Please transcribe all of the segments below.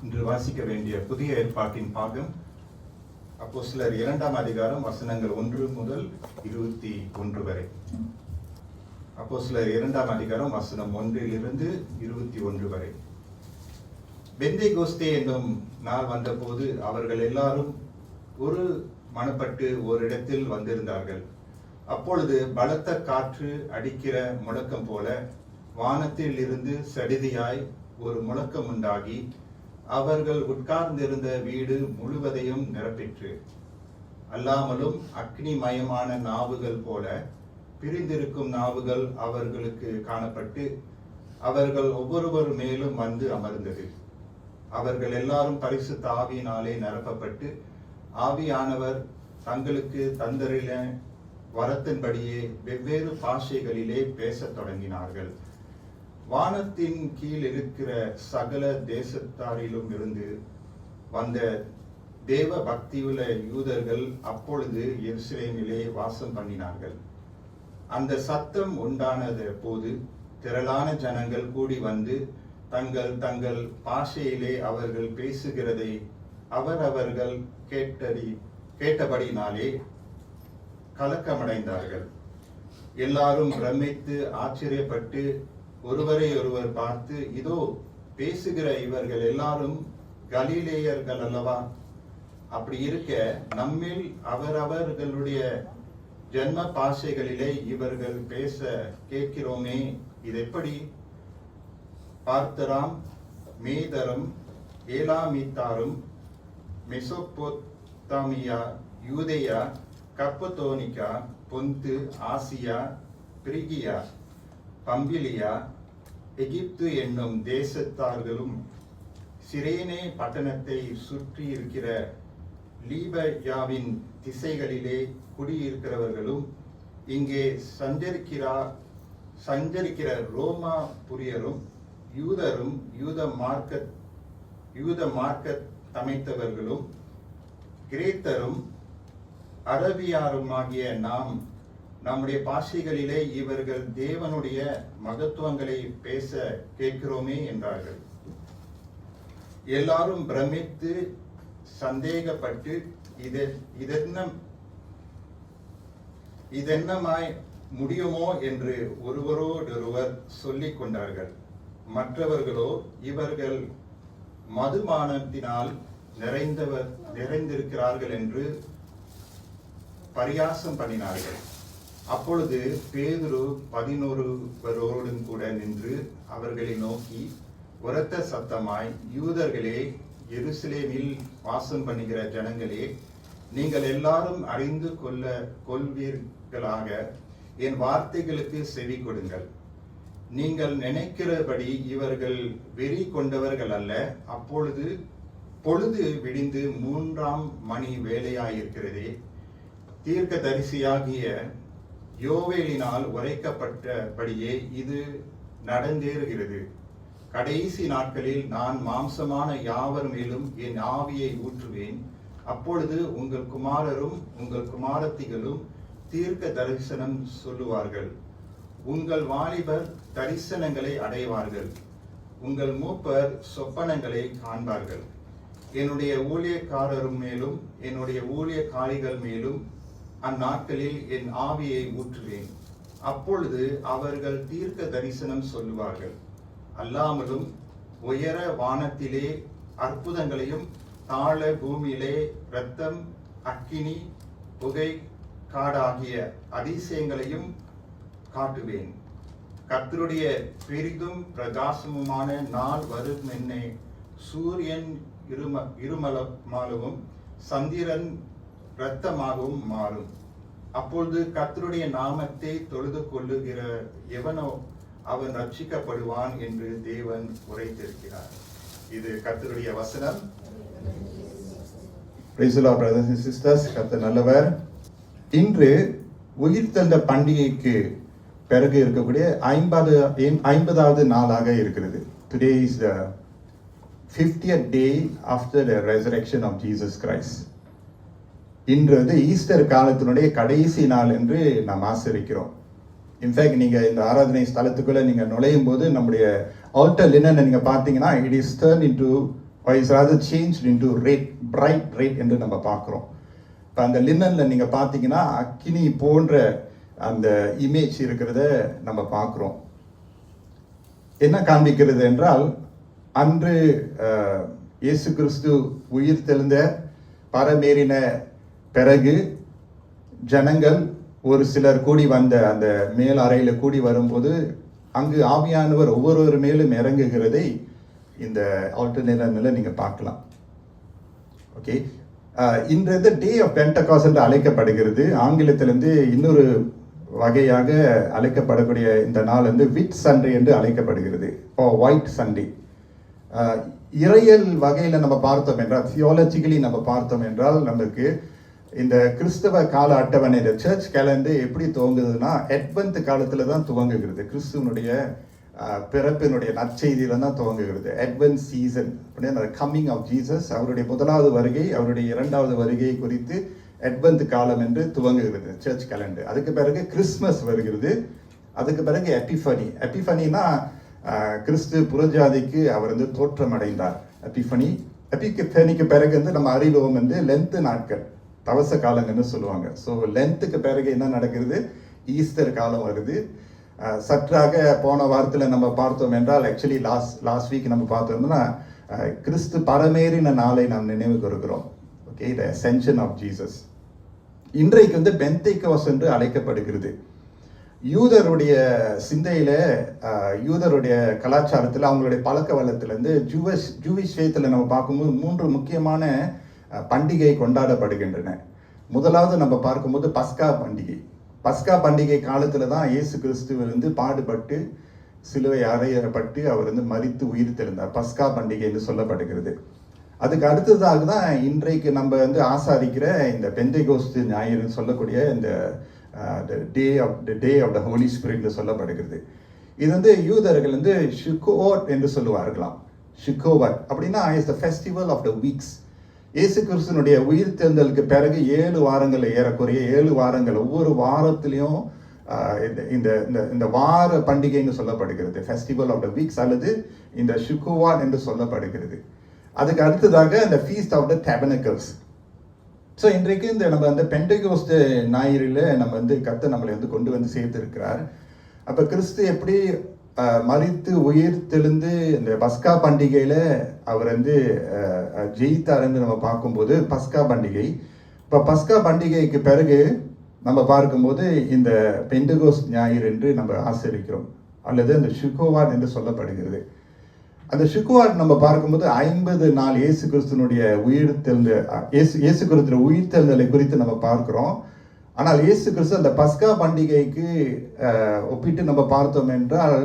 இன்று வாசிக்க வேண்டிய புதிய ஏற்பாட்டின் பாகம் அப்போஸ்தலர் 2ஆம் அதிகாரம் வசனங்கள் 1 முதல் 21 வரை. அப்போஸ்தலர் 2ஆம் அதிகாரம் வசனம் 1 21 வரை. பெந்தேகோஸ்தே என்னும் நாள் வந்தபோது அவர்கள் எல்லாரும் ஒரு மனப்பட்டு ஓரிடத்தில் வந்திருந்தார்கள். அப்பொழுது பலத்த காற்று அடிக்கிற முழக்கம் போல வானத்தில் இருந்து சடிதியாய் ஒரு முழக்கம் உண்டாகி அவர்கள் உட்கார்ந்திருந்த வீடு முழுவதையும் நிரப்பிற்று. அல்லாமலும் அக்னிமயமான நாவுகள் போல பிரிந்திருக்கும் நாவுகள் அவர்களுக்கு காணப்பட்டு அவர்கள் ஒவ்வொருவர் மேலும் வந்து அமர்ந்தது. அவர்கள் எல்லாரும் பரிசுத்த ஆவியினாலே நிரப்பப்பட்டு ஆவியானவர் தங்களுக்கு தந்தரில வரத்தின்படியே வெவ்வேறு பாஷைகளிலே பேசத் தொடங்கினார்கள். வானத்தின் கீழ் இருக்கிற சகல தேசத்தாரிலும் இருந்து வந்த தேவ பக்தியுள்ள யூதர்கள் அப்பொழுது எருசலேமிலே வாசம் பண்ணினார்கள். அந்த சத்தம் உண்டானது போது திரளான ஜனங்கள் கூடி வந்து தங்கள் தங்கள் பாஷையிலே அவர்கள் பேசுகிறதை அவர்கள் கேட்டபடினாலே கலக்கமடைந்தார்கள். எல்லாரும் பிரமித்து ஆச்சரியப்பட்டு ஒருவரை ஒருவர் பார்த்து, இதோ பேசுகிற இவர்கள் எல்லாரும் கலிலேயர்கள் அல்லவா? அப்படி இருக்க நம்மில் அவரவர்களுடைய ஜென்ம பாஷைகளிலே இவர்கள் பேச கேட்கிறோமே, இது எப்படி? பார்த்தராம், மேதரும், ஏலாமித்தாரும், மெசொப்பொத்தாமியா, யூதேயா, கப்பத்தோனிக்கா, பொந்து, ஆசியா, பிரிகியா, பம்பிலியா, எகிப்து என்னும் தேசத்தார்களும் சிரேனே பட்டணத்தை சுற்றி இருக்கிற லீபயாவின் திசைகளிலே குடியிருக்கிறவர்களும் இங்கே சஞ்சரிக்கிற ரோமா புரியரும் யூதரும் யூத மார்க்க தமைத்தவர்களும் கிரேத்தரும் அரபியாருமாகிய நாம் நம்முடைய பாஷைகளிலே இவர்கள் தேவனுடைய மகத்துவங்களை பேச கேட்கிறோமே என்றார்கள். எல்லாரும் பிரமித்து சந்தேகப்பட்டு இதென்னமாய் முடியுமோ என்று ஒருவரோடொருவர் சொல்லிக் கொண்டார்கள். மற்றவர்களோ இவர்கள் மதுபானத்தினால் நிறைந்திருக்கிறார்கள் என்று பரியாசம் பண்ணினார்கள். அப்பொழுது பேதுரு 11 கூட நின்று அவர்களை நோக்கி உரத்த சத்தமாய், யூதர்களே, எருசலேமில் வாசம் பண்ணுகிற ஜனங்களே, நீங்கள் எல்லாரும் அறிந்து கொள்வீர்களாக என் வார்த்தைகளுக்கு செவி கொடுங்கள். நீங்கள் நினைக்கிறபடி இவர்கள் வெறி கொண்டவர்கள் அல்ல. அப்பொழுது பொழுது விடிந்து 3ஆம் மணி வேளையாயிருக்கிறதே. தீர்க்க தரிசியாகிய யோவேலினால் உரைக்கப்பட்டபடியே இது நடந்தேறுகிறது. கடைசி நாட்களில் நான் மாம்சமான யாவர் மேலும் என் ஆவியை ஊற்றுவேன். அப்பொழுது உங்கள் குமாரரும் உங்கள் குமாரத்திகளும் தீர்க்க தரிசனம் சொல்லுவார்கள். உங்கள் வாலிபர் தரிசனங்களை அடைவார்கள். உங்கள் மூப்பர் சொப்பனங்களை காண்பார்கள். என்னுடைய ஊழியக்காரரும் மேலும் என்னுடைய ஊழியக்காரிகள் மேலும் அந்நாட்களில் என் ஆவியை ஊற்றுவேன். அப்பொழுது அவர்கள் தீர்க்க தரிசனம் சொல்லுவார்கள். அல்லாமலும் உயர வானத்திலே அற்புதங்களையும் தாழ பூமியிலே இரத்தம், அக்கினி, புகை, காடாகிய அதிசயங்களையும் காட்டுவேன். கர்த்தருடைய பெரிதும் பிரகாசமுமான நாள் வரும் என்னை சூரியன் இருமலமாகவும் சந்திரன் இரத்தமாகவும் மாறும். அப்பொழுது கர்த்தருடைய நாமத்தை தொழுது கொள்ளுகிற எவனோ அவன் ரட்சிக்கப்படுவான் என்று தேவன் உரைத்திருக்கிறார். இது கர்த்தருடைய வசனம். Praise the Lord, brothers and sisters. கர்த்தர் நல்லவர். இன்று உயிர்த்தெழுந்த பண்டிகைக்கு பிறகு இருக்கக்கூடிய 50வது நாளாக இருக்கிறது. Today is the 50th day after the resurrection of Jesus Christ. இன்று ஈஸ்டர் காலத்தினுடைய கடைசி நாள் என்று நாம் ஆசரிக்கிறோம். இன்ஃபேக்ட் நீங்கள் இந்த ஆராதனை ஸ்தலத்துக்குள்ளே நீங்கள் நுழையும் போது நம்முடைய ஆல்டர் லினனை நீங்கள் பார்த்தீங்கன்னா, it is turn into is rather changed into red, bright red என்று நம்ம பார்க்குறோம். இப்போ அந்த லினன்ல நீங்கள் பார்த்தீங்கன்னா அக்கினி போன்ற அந்த இமேஜ் இருக்கிறத நம்ம பார்க்குறோம். என்ன காண்பிக்கிறது என்றால், அன்று இயேசு கிறிஸ்து உயிர் தெழுந்த பரமேறின பிறகு ஜனங்கள் ஒரு சிலர் கூடி வந்த அந்த மேல் அறையில் கூடி வரும்போது அங்கு ஆவியானவர் ஒவ்வொருவர் மேலும் இறங்குகிறதை இந்த ஆல்டர்னேட்டிவ்ல நீங்க பார்க்கலாம். ஓகே, இன்றைய டே ஆஃப் பென்டகாஸ்ட் என்று அழைக்கப்படுகிறது. ஆங்கிலத்திலிருந்து இன்னொரு வகையாக அழைக்கப்படக்கூடிய இந்த நாள் வந்து விட் சண்டே என்று அழைக்கப்படுகிறது, ஒயிட் சண்டே. இறையல் வகையில் நம்ம பார்த்தோம் என்றால், தியாலஜிக்கலி நம்ம பார்த்தோம் என்றால், நமக்கு இந்த கிறிஸ்தவ கால அட்டவணை, இந்த சர்ச் கேலண்டர் எப்படி துவங்குதுன்னா அட்வென்ட் காலத்தில் தான் துவங்குகிறது. கிறிஸ்துவனுடைய பிறப்பினுடைய நற்செய்தியில தான் துவங்குகிறது. அட்வென்ட் சீசன் அப்படின்னா கம்மிங் ஆஃப் ஜீசஸ், அவருடைய முதலாவது வருகை, அவருடைய இரண்டாவது வருகை குறித்து அட்வென்ட் காலம் என்று துவங்குகிறது சர்ச் கேலண்டர். அதுக்கு பிறகு கிறிஸ்மஸ் வருகிறது. அதுக்கு பிறகு எபிஃபனி. எபிஃபனினா கிறிஸ்து புறஜாதிக்கு அவர் வந்து தோற்றம் அடைந்தார். எபிஃபனிக்கு பிறகு வந்து நம்ம அறிவோம் வந்து லென்த் நாட்கள், தவச காலங்கன்னு சொல்லுவாங்க. ஸோ லென்த்துக்கு பிறகு என்ன நடக்கிறது, ஈஸ்டர் காலம் வருது. சற்றாக போன வாரத்தில் நம்ம பார்த்தோம் என்றால், ஆக்சுவலி லாஸ்ட் வீக் நம்ம பார்த்தோம்னா கிறிஸ்து பரமேறின நாளை நாம் நினைவு கூறுகிறோம். Okay, the ascension of Jesus. இன்றைக்கு வந்து பெந்தேகோஸ்து என்று அழைக்கப்படுகிறது. யூதருடைய சிந்தையில, யூதருடைய கலாச்சாரத்தில், அவங்களுடைய பழக்க வழக்கத்திலிருந்து ஜூவிஷ் ஃபேத்தில் நம்ம பார்க்கும்போது 3 முக்கியமான பண்டிகை கொண்டாடப்படுகின்றன. முதலாவது நம்ம பார்க்கும்போது பஸ்கா பண்டிகை. பஸ்கா பண்டிகை காலத்தில் தான் இயேசு கிறிஸ்து வந்து பாடுபட்டு சிலுவை அறையப்பட்டு அவர் வந்து மரித்து உயிர் தெழுந்தார். பஸ்கா பண்டிகை என்று சொல்லப்படுகிறது. அதுக்கு அடுத்ததாக தான் இன்றைக்கு நம்ம வந்து ஆசாரிக்கிற இந்த பெந்தேகோஸ்து ஞாயிறுன்னு சொல்லக்கூடிய இந்த day of the holy spirit சொல்லப்படுகிறது. இது வந்து யூதர்கள் வந்து ஷுக்கோவட் என்று சொல்லுவார்களாம். ஷுக்கோவட் அப்படின்னா is the festival of the weeks. இயேசு கிறிஸ்துனுடைய உயிர் தேர்ந்தலுக்கு பிறகு 7 வாரங்கள், ஏறக்குறைய 7 வாரங்கள், ஒவ்வொரு வாரத்திலையும் இந்த வார பண்டிகைன்னு சொல்லப்படுகிறது, ஃபெஸ்டிவல் ஆஃப் த வீக்ஸ் அல்லது இந்த ஷுக்கோவாட் என்று சொல்லப்படுகிறது. அதுக்கு அடுத்ததாக இந்த ஃபீஸ்ட் ஆஃப் த டேபர்னக்கிள்ஸ். ஸோ இன்றைக்கு இந்த நம்ம அந்த பெந்தேகோஸ்து ஞாயிறில் நம்ம வந்து கர்த்தர் நம்மளை வந்து கொண்டு வந்து சேர்த்திருக்கிறார். அப்போ கிறிஸ்து எப்படி மரித்து உயிர் தெழுந்து இந்த பஸ்கா பண்டிகையில் அவர் வந்து ஜெயித்தாருன்னு நம்ம பார்க்கும்போது பஸ்கா பண்டிகை. இப்போ பஸ்கா பண்டிகைக்கு பிறகு நம்ம பார்க்கும்போது இந்த பெந்தேகோஸ்து ஞாயிறு என்று நம்ம ஆசரிக்கிறோம், அல்லது அந்த ஷுக்கோவாட் என்று சொல்லப்படுகிறது. அந்த ஷுக்கோவாட் நம்ம பார்க்கும்போது 50 நாள் இயேசு கிறிஸ்துனுடைய இயேசு கிறிஸ்துவ உயிர் தெழுந்தலை குறித்து நம்ம பார்க்கிறோம். ஆனால் இயேசு கிறிஸ்து அந்த பஸ்கா பண்டிகைக்கு ஒப்பிட்டு நம்ம பார்த்தோம் என்றால்,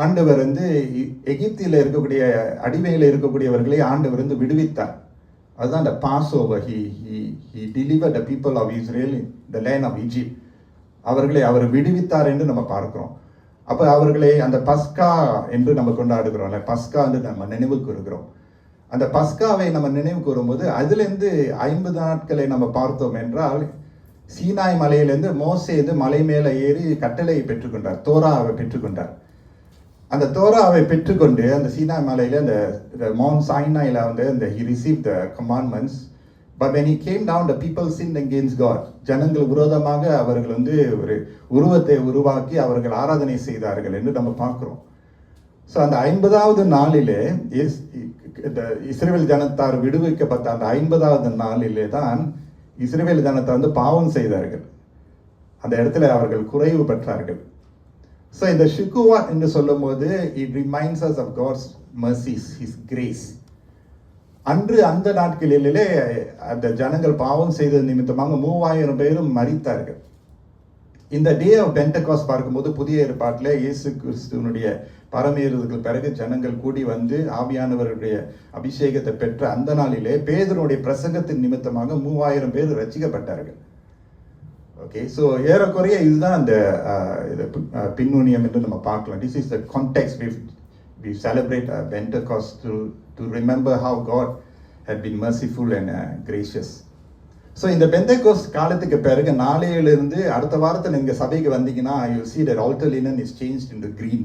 ஆண்டவர் வந்து எகிப்தில் இருக்கக்கூடிய அடிமையில் இருக்கக்கூடியவர்களை ஆண்டவர் வந்து விடுவித்தார். அதுதான் அந்த Passover. He delivered the people of Israel in the land of Egypt. அவர்களை அவர் விடுவித்தார் என்று நம்ம பார்க்கிறோம். அப்போ அவர்களை அந்த பஸ்கா என்று நம்ம கொண்டாடுகிறோம், பஸ்கா என்று நம்ம நினைவு கூறுகிறோம். அந்த பஸ்காவை நம்ம நினைவு கூறும்போது அதுலேருந்து 50 நாட்களை நம்ம பார்த்தோம் என்றால், சீனாய் மலையிலேருந்து மோசே வந்து மலை மேலே ஏறி கட்டளையை பெற்றுக்கொண்டார், தோராவை பெற்றுக்கொண்டார். அந்த தோராவை பெற்றுக்கொண்டு அந்த சீனாய் மலையில் அந்த மவுண்ட் சைனாயில் வந்து அந்த he received the commandments, but when he came down the people sinned against God. ஜனங்கள் விரோதமாக அவர்கள் வந்து ஒரு உருவத்தை உருவாக்கி அவர்கள் ஆராதனை செய்தார்கள் என்று நம்ம பார்க்கிறோம். ஸோ அந்த 50வது நாளிலே இஸ்ரவேல் ஜனத்தார் விடுவிக்கப்பட்ட அந்த 50வது நாளிலே தான் இஸ்ரவேல் ஜனத்தார் வந்து பாவம் செய்தார்கள். அந்த இடத்துல அவர்கள் குறைவு பெற்றார்கள். ஸோ இந்த ஷுக்குவா என்று சொல்லும் போது it reminds us of God's mercies, his grace. அன்று அந்த நாட்களிலே அந்த ஜனங்கள் பாவம் செய்தது நிமித்தமாக 3000 பேரும் மரித்தார்கள். இந்த டே ஆஃப் பெந்தேகோஸ்து பார்க்கும்போது புதிய ஏற்பாட்டில் இயேசு கிறிஸ்துவனுடைய பரமேறுதலுக்கு பிறகு ஜனங்கள் கூடி வந்து ஆவியானவருடைய அபிஷேகத்தை பெற்ற அந்த நாளிலே பேதுருடைய பிரசங்கத்தின் நிமித்தமாக 3000 பேர் ரட்சிக்கப்பட்டார்கள். ஓகே, ஸோ ஏறக்குறைய இதுதான் அந்த பின்னூனியம் என்று நம்ம பார்க்கலாம். This is the context we celebrate Pentecost to remember how God had been merciful and gracious. So இந்த பெந்தேகோஸ்த் காலத்துக்கு பிறகு நாளையிலிருந்து அடுத்த வாரத்தில் நீங்கள் சபைக்கு வந்தீங்கன்னா you will see that altar linen is changed into green.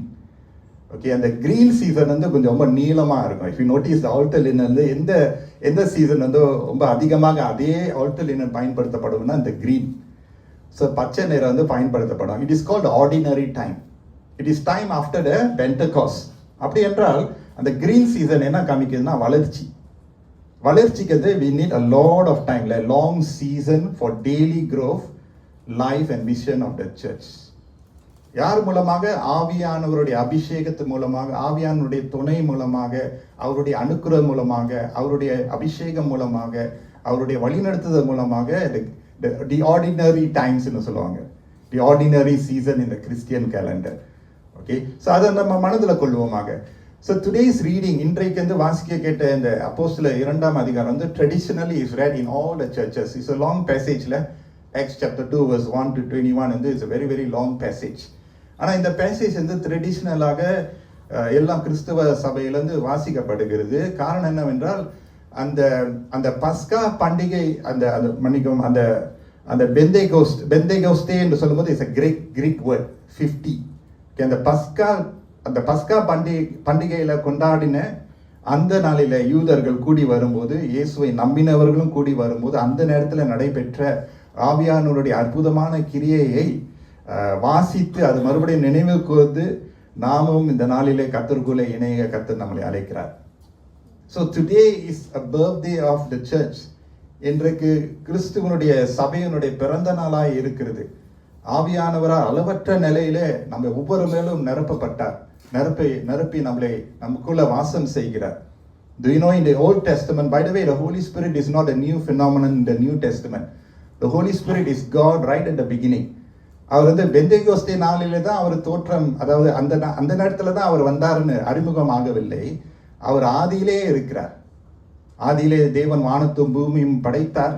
Okay, அந்த கிரீன் சீசன் வந்து கொஞ்சம் ரொம்ப நீளமாக இருக்கும். If you notice alter linen வந்து எந்த சீசன் வந்து ரொம்ப அதிகமாக அதே ஆல்டர் லினன் பயன்படுத்தப்படும்னா இந்த கிரீன். ஸோ பச்சை நிறம் வந்து பயன்படுத்தப்படும். It is called ordinary time. It is time after the Pentecost. அப்படி என்றால் அந்த கிரீன் சீசன் என்ன காமிக்குதுன்னா வளர்ச்சிக்கு வந்து we need a lot of time, like long season for daily growth, life and vision of the church. யார் மூலமாக? ஆவியானவருடைய அபிஷேகத்து மூலமாக, ஆவியானவருடைய துணை மூலமாக, அவருடைய அனுக்கிரகம் மூலமாக, அவருடைய அபிஷேகம் மூலமாக, அவருடைய வழிநடத்துதல் மூலமாக தி ஆர்டினரி டைம்ஸ்னு சொல்லுவாங்க. The ordinary season in the Christian calendar. Okay, so அதை நம்ம மனதில் கொள்வோமாக. ஸோ டுடேஸ் ரீடிங், இன்றைக்கு வந்து வாசிக்க கேட்ட இந்த அப்போஸ்தலர் 2ஆம் அதிகாரம் வந்து traditionally is read in all the churches. It's a long passageல Acts chapter 2 verse 1 to 21 வந்து it's a very very long passage. ஆனால் இந்த பேசேஜ் வந்து ட்ரெடிஷ்னலாக எல்லா கிறிஸ்தவ சபையிலேருந்து வாசிக்கப்படுகிறது. காரணம் என்னவென்றால் அந்த பஸ்கா பண்டிகை, அந்த மன்னிக்கும், அந்த பெந்தேகோஸ்தே என்று சொல்லும்போது இட்ஸ் a Greek word 50. அந்த பஸ்கா பண்டிகையில கொண்டாடின அந்த நாளில யூதர்கள் கூடி வரும்போது, இயேசுவை நம்பினவர்களும் கூடி வரும்போது, அந்த நேரத்தில் நடைபெற்ற ஆவியானவருடைய அற்புதமான கிரியையை வாசித்து அது மறுபடியும் நினைவு கூர்ந்து நாமும் இந்த நாளிலே கர்த்தருக்குள்ளே இணைய கர்த்தர் நம்மளை அழைக்கிறார். So today is a birthday of the church. இன்றைக்கு கிறிஸ்துவனுடைய சபையினுடைய பிறந்த நாளாய் இருக்கிறது. ஆவியானவரால் அளவற்ற நிலையிலே நம்ம ஒவ்வொரு மேலும் நிரப்பப்பட்டார். நிரப்பி நம்மளை நமக்குள்ள வாசம் செய்கிறார். Do you know in the Old Testament, by the way, the Holy Spirit is not a new phenomenon in the New Testament. The Holy Spirit is God right at the beginning. அவர் வந்து பெந்தேகோஸ்தே நாளிலே தான் அவர் தோற்றம், அதாவது அந்த நேரத்தில் தான் அவர் வந்தாருன்னு அறிமுகமாகவில்லை. அவர் ஆதியிலே இருக்கிறார். ஆதியிலே தேவன் வானத்தும் பூமியும் படைத்தார்.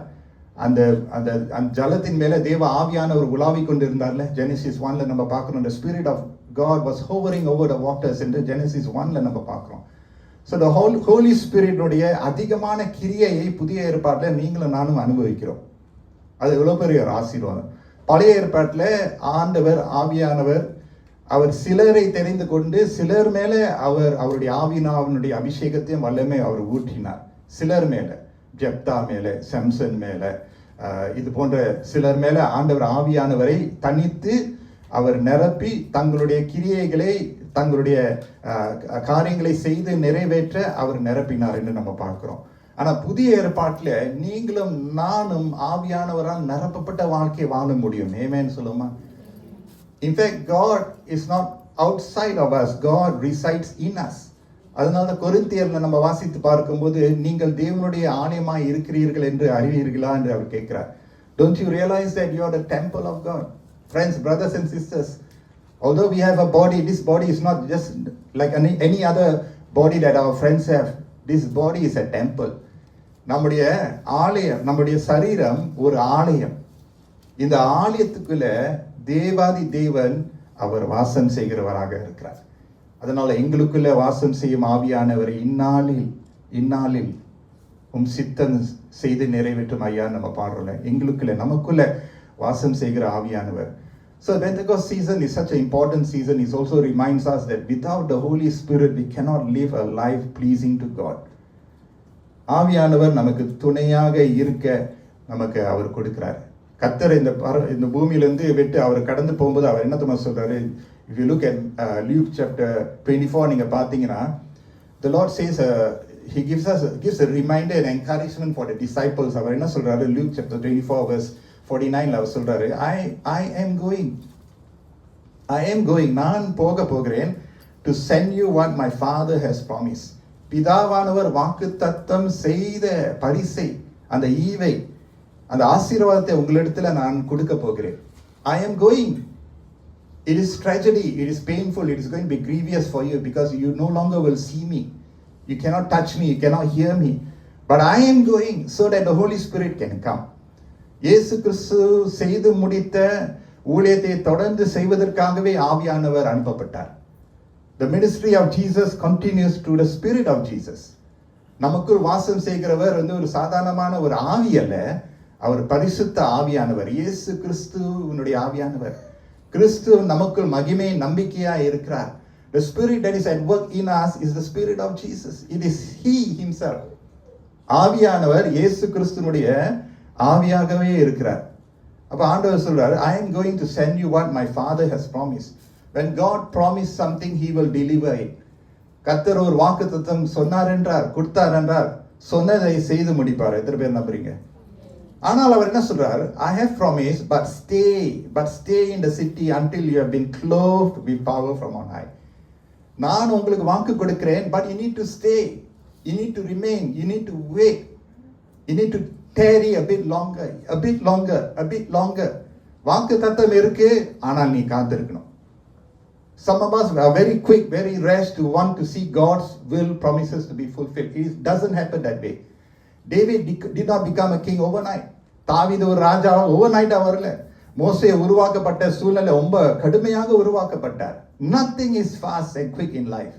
அந்த ஜலத்தின் மேலே தேவ ஆவியானவர் உலாவிக் கொண்டிருந்தார்ல. ஜெனசிஸ் 1ல நம்ம பார்க்குறோம். The Spirit of God was hovering over the waters என்று ஜெனசிஸ் 1ல நம்ம பார்க்குறோம். ஸோ the Holy Spirit-உடைய அதிகமான கிரியையை புதிய ஏற்பாட்டில் நீங்களும் நானும் அனுபவிக்கிறோம். அது எவ்வளோ பெரிய ஒரு ஆசீர்வாதம். பழைய ஏற்பாட்டில் ஆண்டவர் ஆவியானவர் அவர் சிலரை தெரிந்து கொண்டு சிலர் மேலே அவருடைய ஆவியானவருடைய அபிஷேகத்தையும் வல்லமை அவர் ஊற்றினார். சிலர் மேலே, ஜெப்தா மேலே, சம்சன் மேலே, இது போன்ற சிலர் மேலே ஆண்டவர் ஆவியானவரை தனித்து அவர் நிரப்பி தங்களுடைய கிரியைகளை, தங்களுடைய காரியங்களை செய்து நிறைவேற்ற அவர் நிரப்பினார் என்று நம்ம பார்க்கிறோம். ஆனால் புதிய ஏற்பாட்டில் நீங்களும் நானும் ஆவியானவரால் நிரப்பப்பட்ட வாழ்க்கையை வாழ முடியும். ஏமேன்னு சொல்லுமா? In fact God is not outside of us, God resides in us. அதனால கொரிந்தியர்ல நம்ம வாசித்து பார்க்கும்போது, நீங்கள் தேவனுடைய ஆலயமாய் இருக்கிறீர்கள் என்று அறிவீர்களா என்று அவர் கேட்கிறார். Don't you realize that you are the temple of God? Friends, brothers and sisters, although we have a body, this body is not just like any other body that our friends have. This body is a temple. நம்முடைய ஆலயம், நம்முடைய சரீரம் ஒரு ஆலயம். இந்த ஆலயத்துக்குள்ள தேவாதி தேவன் அவர் வாசம் செய்கிறவராக இருக்கிறார். அதனால எங்களுக்குள்ள வாசம் செய்யும் ஆவியானவரை இந்நாளில் சித்தம் செய்து நிறைவேற்றும் ஐயா நம்ம பாடுறோம்ல. எங்களுக்குள்ள நமக்குள்ள வாசம் செய்கிற ஆவியானவர். So Pentecost season is such an important season. It also reminds us that without the Holy Spirit we cannot live a life pleasing to God. ஆவியானவர் நமக்கு துணையாக இருக்க நமக்கு அவர் கொடுக்கிறார். கர்த்தர் இந்த பூமியிலிருந்து விட்டு அவர் கடந்து போகும்போது அவர் என்ன தெரியுமா சொல்றாரு? If you look at Luke chapter 24, நீங்க பார்த்தீங்கன்னா, the Lord says he gives a reminder and encouragement for the disciples. அவர் என்ன சொல்றாரு? Luke chapter 24 verse 49 அவர் சொல்றாரு, I am going, நான் போகிறேன், to send you what my father has promised. பிதாவானவர் வாக்குத்தத்தம் செய்த பரிசை, அந்த ஈவை, அந்த ஆசீர்வாதத்தை உங்களிடத்துல நான் கொடுக்க போகிறேன். I am going. It is tragedy, it is painful, it is going to be grievous for you because you no longer will see me. You cannot touch me, you cannot hear me. But I am going so that the Holy Spirit can come. இயேசு கிறிஸ்து செய்து முடித்த ஊழியத்தை தொடர்ந்து செய்வதற்காகவே ஆவியானவர் அனுப்பப்பட்டார். The ministry of Jesus continues through the Spirit of Jesus. நமக்குள் வாசம் செய்கிறவர் ஒரு சாதாரணமான ஒரு ஆவி அல்ல, அவர் பரிசுத்த ஆவியானவர். இயேசு கிறிஸ்துவனுடைய ஆவியானவர். கிறிஸ்து நமக்குள் மகிமை நம்பிக்கையா இருக்கிறார். The spirit that is at work in us is the spirit of Jesus. It is he himself. ஆவியானவர் இயேசு கிறிஸ்துனுடைய ஆவியாகவே இருக்கிறார். அப்ப ஆண்டவர் சொல்றாரு, I am going to send you what my father has promised. When God promised something, he will deliver it. கர்த்தர் ஒரு வாக்குத்தத்தம் சொன்னார் என்றார், கொடுத்தார் என்றார், சொன்னதை செய்து முடிப்பார். எத்தனை பேர் நம்புறீங்க? ஆனால் அவர் என்ன சொல்றார்? I have promised, but stay in the city until you have been clothed with power from on high. நான் உங்களுக்கு வாக்கு கொடுக்கிறேன், but you need to stay, you need to remain, you need to wait, you need to tarry a bit longer. வாக்கு தத்தம் இருக்கு, ஆனால் நீ காத்திருக்கணும். Some of us are very quick, very rash to want to see God's will promises to be fulfilled. It doesn't happen that way. David did not become a king overnight. தாவீது ஒரு ராஜா ஓவர்நைட்டா வரல. மோசே உருவாக்கப்பட்ட சூழ்நிலை ரொம்ப கடுமையாக உருவாக்கப்பட்டார். Nothing is fast and quick in life.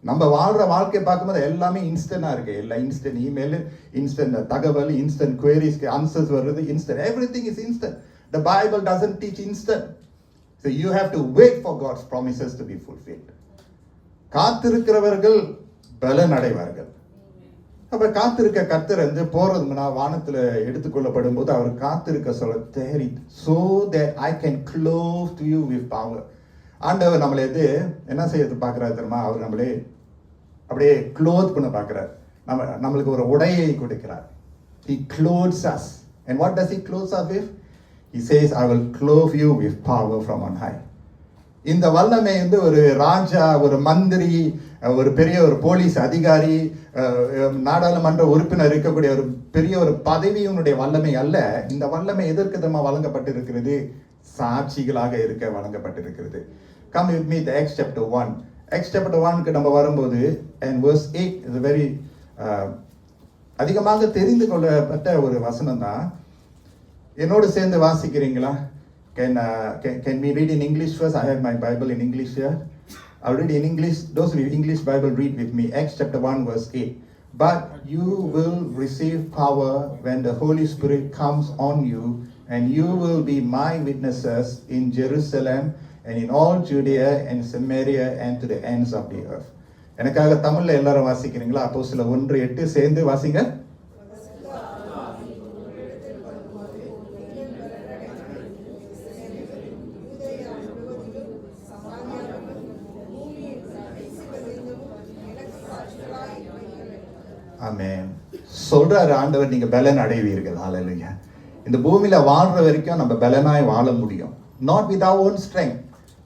நம்ம வாழ்ற வாழ்க்கை பார்க்கும்போது எல்லாமே இன்ஸ்டன்டா இருக்கு. எல்லாம் இன்ஸ்டன்ட் இமெயில், இன்ஸ்டன்ட் தகவல், இன்ஸ்டன்ட் குவரிஸ்க்கு ஆன்சர்ஸ் வருது, instant everything is instant. The Bible doesn't teach instant. So you have to wait for God's promises to be fulfilled. காத்திருக்கிறவர்கள் பலன் அடைவார்கள். அப்ப காத்திருக்க கர்த்தர் வந்து போறதுனா வானத்துல எடுத்துக்கொள்ளப்படும் போது அவர் காத்திருக்க சொல்ல தேரி, so that I can clothe to you with power. ஆண்டவர் நம்மளை என்ன செய்யறது பார்க்கிறாரு தெரியுமா? அவர் நம்மளே அப்படியே க்ளோத் பண்ண பார்க்கிறார். நம்மளுக்கு ஒரு உடையை கொடுக்கிறார். He clothes us. And what does he clothe us with? He says, I will clothe you with power from on high. இந்த வல்லமை ஒரு ராஜா, ஒரு மந்திரி, ஒரு பெரிய ஒரு போலீஸ் அதிகாரி, நாடாளுமன்ற உறுப்பினர் இருக்கக்கூடிய ஒரு பெரிய ஒரு பதவியினுடைய வல்லமை அல்ல. இந்த வல்லமை எதற்கு தான் வழங்கப்பட்டிருக்கிறது? சாட்சிகளாக இருக்க வழங்கப்பட்டிருக்கிறது. Come with me to Acts chapter 1. Acts chapter 1க்கு நம்ம வரும்போது and verse 8 is a very அதிகமாக தெரிந்து கொள்ளப்பட்ட ஒரு வசனம் தான். என்னோடு சேர்ந்து வாசிக்கிறீங்களா? Can we read in English first? I have my Bible in English here. I'll read in English. Those with English Bible, read with me. Acts chapter 1 verse 8. But you will receive power when the Holy Spirit comes on you, and you will be my witnesses in Jerusalem and in all Judea and Samaria and to the ends of the earth. எனக்காக தமிழ்ல எல்லாரும் வாசிக்கிறீங்களா? அப்போஸ்தலர் 1:8 சேர்ந்து வாசிங்க. ஆமென். சொல்றாரு ஆண்டவர், நீங்க பலன் அடைவீர்கள். ஹல்லேலூயா. இந்த பூமியில வாழ்ற வரைக்கும் நம்ம பலனாய் வாழ முடியும். Not with our own strength.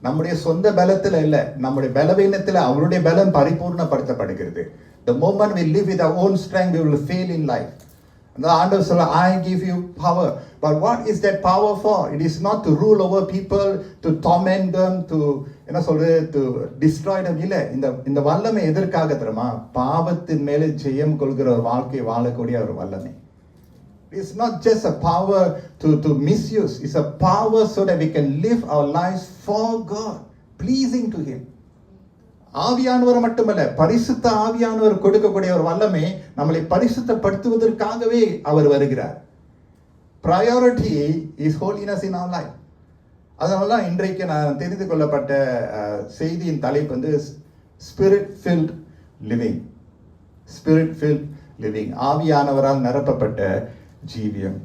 நம்முடைய சொந்த பலத்துல இல்ல, நம்முடைய பலவீனத்துல அவருடைய பலம் பரிபூர்ணப்படுத்தப்படுகிறது. The moment we live with our own strength, we will fail in life. அந்த ஆண்டவர் சொல்ல, I give you power. But what is that power for? It is not to rule over people, to torment them, to என்ன சொல்றது, to destroy them. இல்ல, இந்த வல்லமை எதற்காக தெரியுமா? பாவத்தின் மேலே ஜெயம் கொள்கிற ஒரு வாழ்க்கை வாழக்கூடிய ஒரு வல்லமை. It's not just a power to misuse. It's a power so that we can live our lives for God, pleasing to Him. ஆவியானவர் மட்டுமல்ல, பரிசுத்த ஆவியானவர் கொடுக்கக்கூடிய ஒரு வல்லமை நம்மளை பரிசுத்தப்படுத்துவதற்காகவே அவர் வருகிறார். Priority is holiness in our life. அதனால இன்றைக்கு நான் தெரிந்து கொள்ளப்பட்ட செய்தியின் தலைப்பு Spirit filled living. Spirit filled living. ஆவியானவரால் நிரப்பப்பட்ட ஜீவியம்.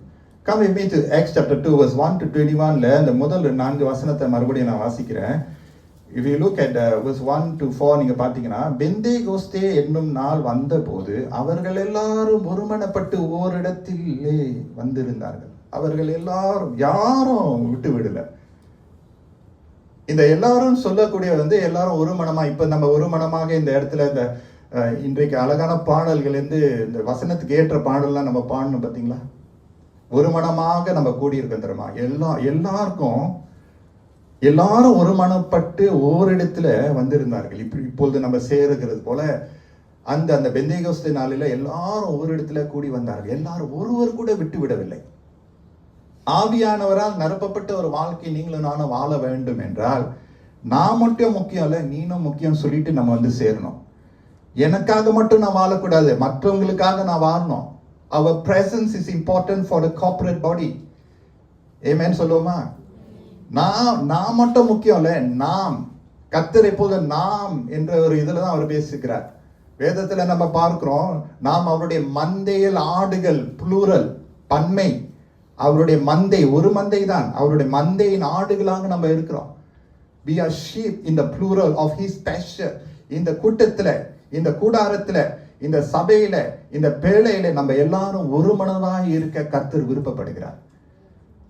Come with me to Acts chapter 2 verse 1 to 21ல இந்த முதல் 4 வசனத்தை மறுபடியும் நான் வாசிக்கிறேன். If you look at verse 1 to 4, நீங்க பாத்தீங்கன்னா, பெந்தேகோஸ்தே என்னும் நாள் வந்தபோது அவர்கள் எல்லாரும் ஒருமனப்பட்டு ஓரிடத்திலே வந்திருந்தார்கள். அவர்கள் எல்லாரும் யாரும் விட்டு விடல. இந்த எல்லாரும் சொல்லக்கூடிய எல்லாரும் ஒரு மனமா, இப்ப நம்ம ஒரு மனமாக இந்த இடத்துல இந்த இன்றைக்கு அழகான பாடல்கள் இந்த வசனத்துக்கு ஏற்ற பாடல்லாம் நம்ம பாடணும் பாத்தீங்களா? ஒரு மனமாக நம்ம கூடியிருக்கோம் தெரியுமா? எல்லாரும் ஒரு மனப்பட்டு ஓரிடத்துல வந்திருந்தார்கள். இப்பொழுது நம்ம சேருகிறது போல அந்த பெந்தேகோஸ்தே நாளில எல்லாரும் ஒரு இடத்துல கூடி வந்தார்கள். எல்லாரும் ஒருவர் கூட விட்டு விடவில்லை. ஆவியானவரால் நிரப்பப்பட்ட ஒரு வாழ்க்கை நீங்களும் நானும் வாழ வேண்டும் என்றால், நான் மட்டும் முக்கியம் இல்ல, நீனும் முக்கியம் சொல்லிட்டு நம்ம சேரணும். எனக்காக மட்டும் நான் வாழக்கூடாது, மற்றவங்களுக்காக நான் வாழணும். Our presence is important for the corporate body. Amen சொல்லுவோமா? நான் மட்டும் முக்கியம் இல்ல, நாம் கர்த்தர் எப்போது நாம் என்ற ஒரு இதுல தான் அவர் பேசுகிறார். வேதத்துல நம்ம பார்க்கிறோம், நாம் அவருடைய மந்தையில் ஆடுகள், புளூரல், பன்மை, அவருடைய மந்தை, ஒரு மந்தை தான், அவருடைய மந்தையின் ஆடுகளாக நம்ம இருக்கிறோம். We are sheep in the plural of his pasture. இந்த கூட்டத்துல, இந்த கூடாரத்துல, இந்த சபையில, இந்த பேழையில நம்ம எல்லாரும் ஒரு மனதாக இருக்க கர்த்தர் விருப்பப்படுகிறார்.